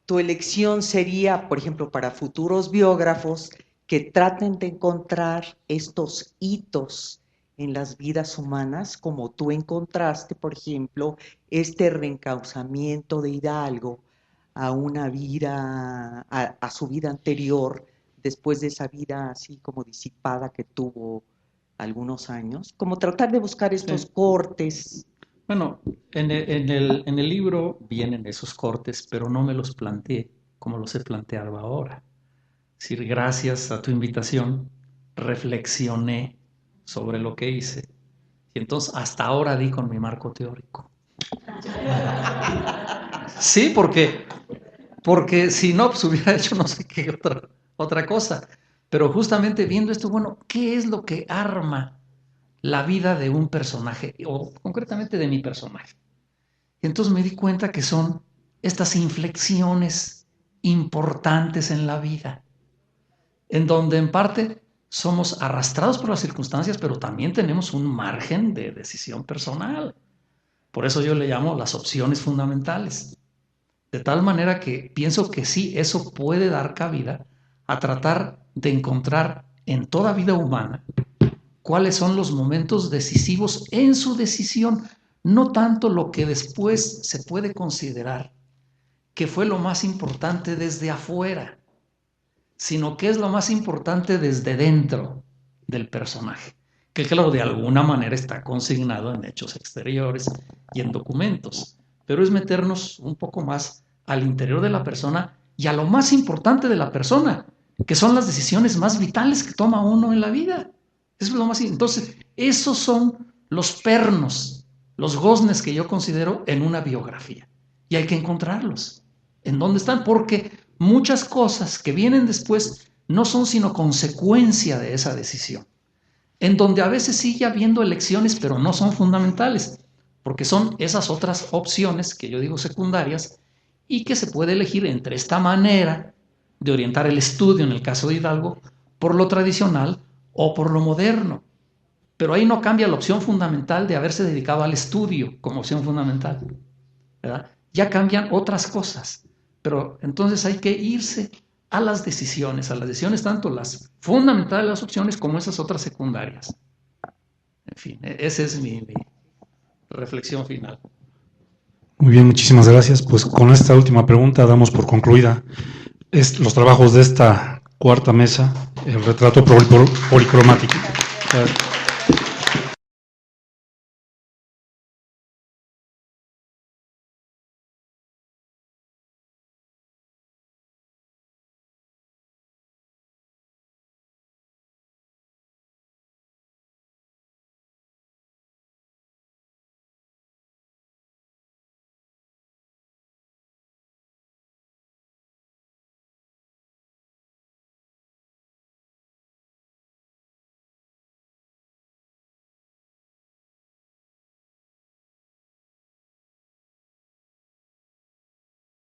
tu elección sería, por ejemplo, para futuros biógrafos que traten de encontrar estos hitos en las vidas humanas, como tú encontraste, por ejemplo, este reencauzamiento de Hidalgo a una vida, a su vida anterior, después de esa vida así como disipada que tuvo algunos años, como tratar de buscar estos cortes. Bueno, en el libro vienen esos cortes, pero no me los planteé como los he planteado ahora. Es decir, gracias a tu invitación, reflexioné sobre lo que hice. Y entonces hasta ahora di con mi marco teórico. Sí, porque si no, pues hubiera hecho no sé qué otra cosa. Pero justamente viendo esto, bueno, ¿qué es lo que arma la vida de un personaje, o concretamente de mi personaje? Y entonces me di cuenta que son estas inflexiones importantes en la vida, en donde en parte somos arrastrados por las circunstancias, pero también tenemos un margen de decisión personal. Por eso yo le llamo las opciones fundamentales. De tal manera que pienso que sí, eso puede dar cabida a tratar de encontrar en toda vida humana cuáles son los momentos decisivos en su decisión, no tanto lo que después se puede considerar que fue lo más importante desde afuera, sino que es lo más importante desde dentro del personaje, que claro, de alguna manera está consignado en hechos exteriores y en documentos, pero es meternos un poco más al interior de la persona y a lo más importante de la persona, que son las decisiones más vitales que toma uno en la vida. Eso es lo más. Entonces, esos son los pernos, los goznes que yo considero en una biografía. Y hay que encontrarlos. ¿En dónde están? Porque muchas cosas que vienen después no son sino consecuencia de esa decisión. En donde a veces sigue habiendo elecciones, pero no son fundamentales, porque son esas otras opciones que yo digo secundarias y que se puede elegir entre esta manera de orientar el estudio, en el caso de Hidalgo, por lo tradicional o por lo moderno. Pero ahí no cambia la opción fundamental de haberse dedicado al estudio como opción fundamental, ¿verdad? Ya cambian otras cosas, pero entonces hay que irse a las decisiones tanto las fundamentales, las opciones, como esas otras secundarias. En fin, esa es mi reflexión final. Muy bien, muchísimas gracias. Pues con esta última pregunta damos por concluida los trabajos de esta cuarta mesa, el retrato policromático.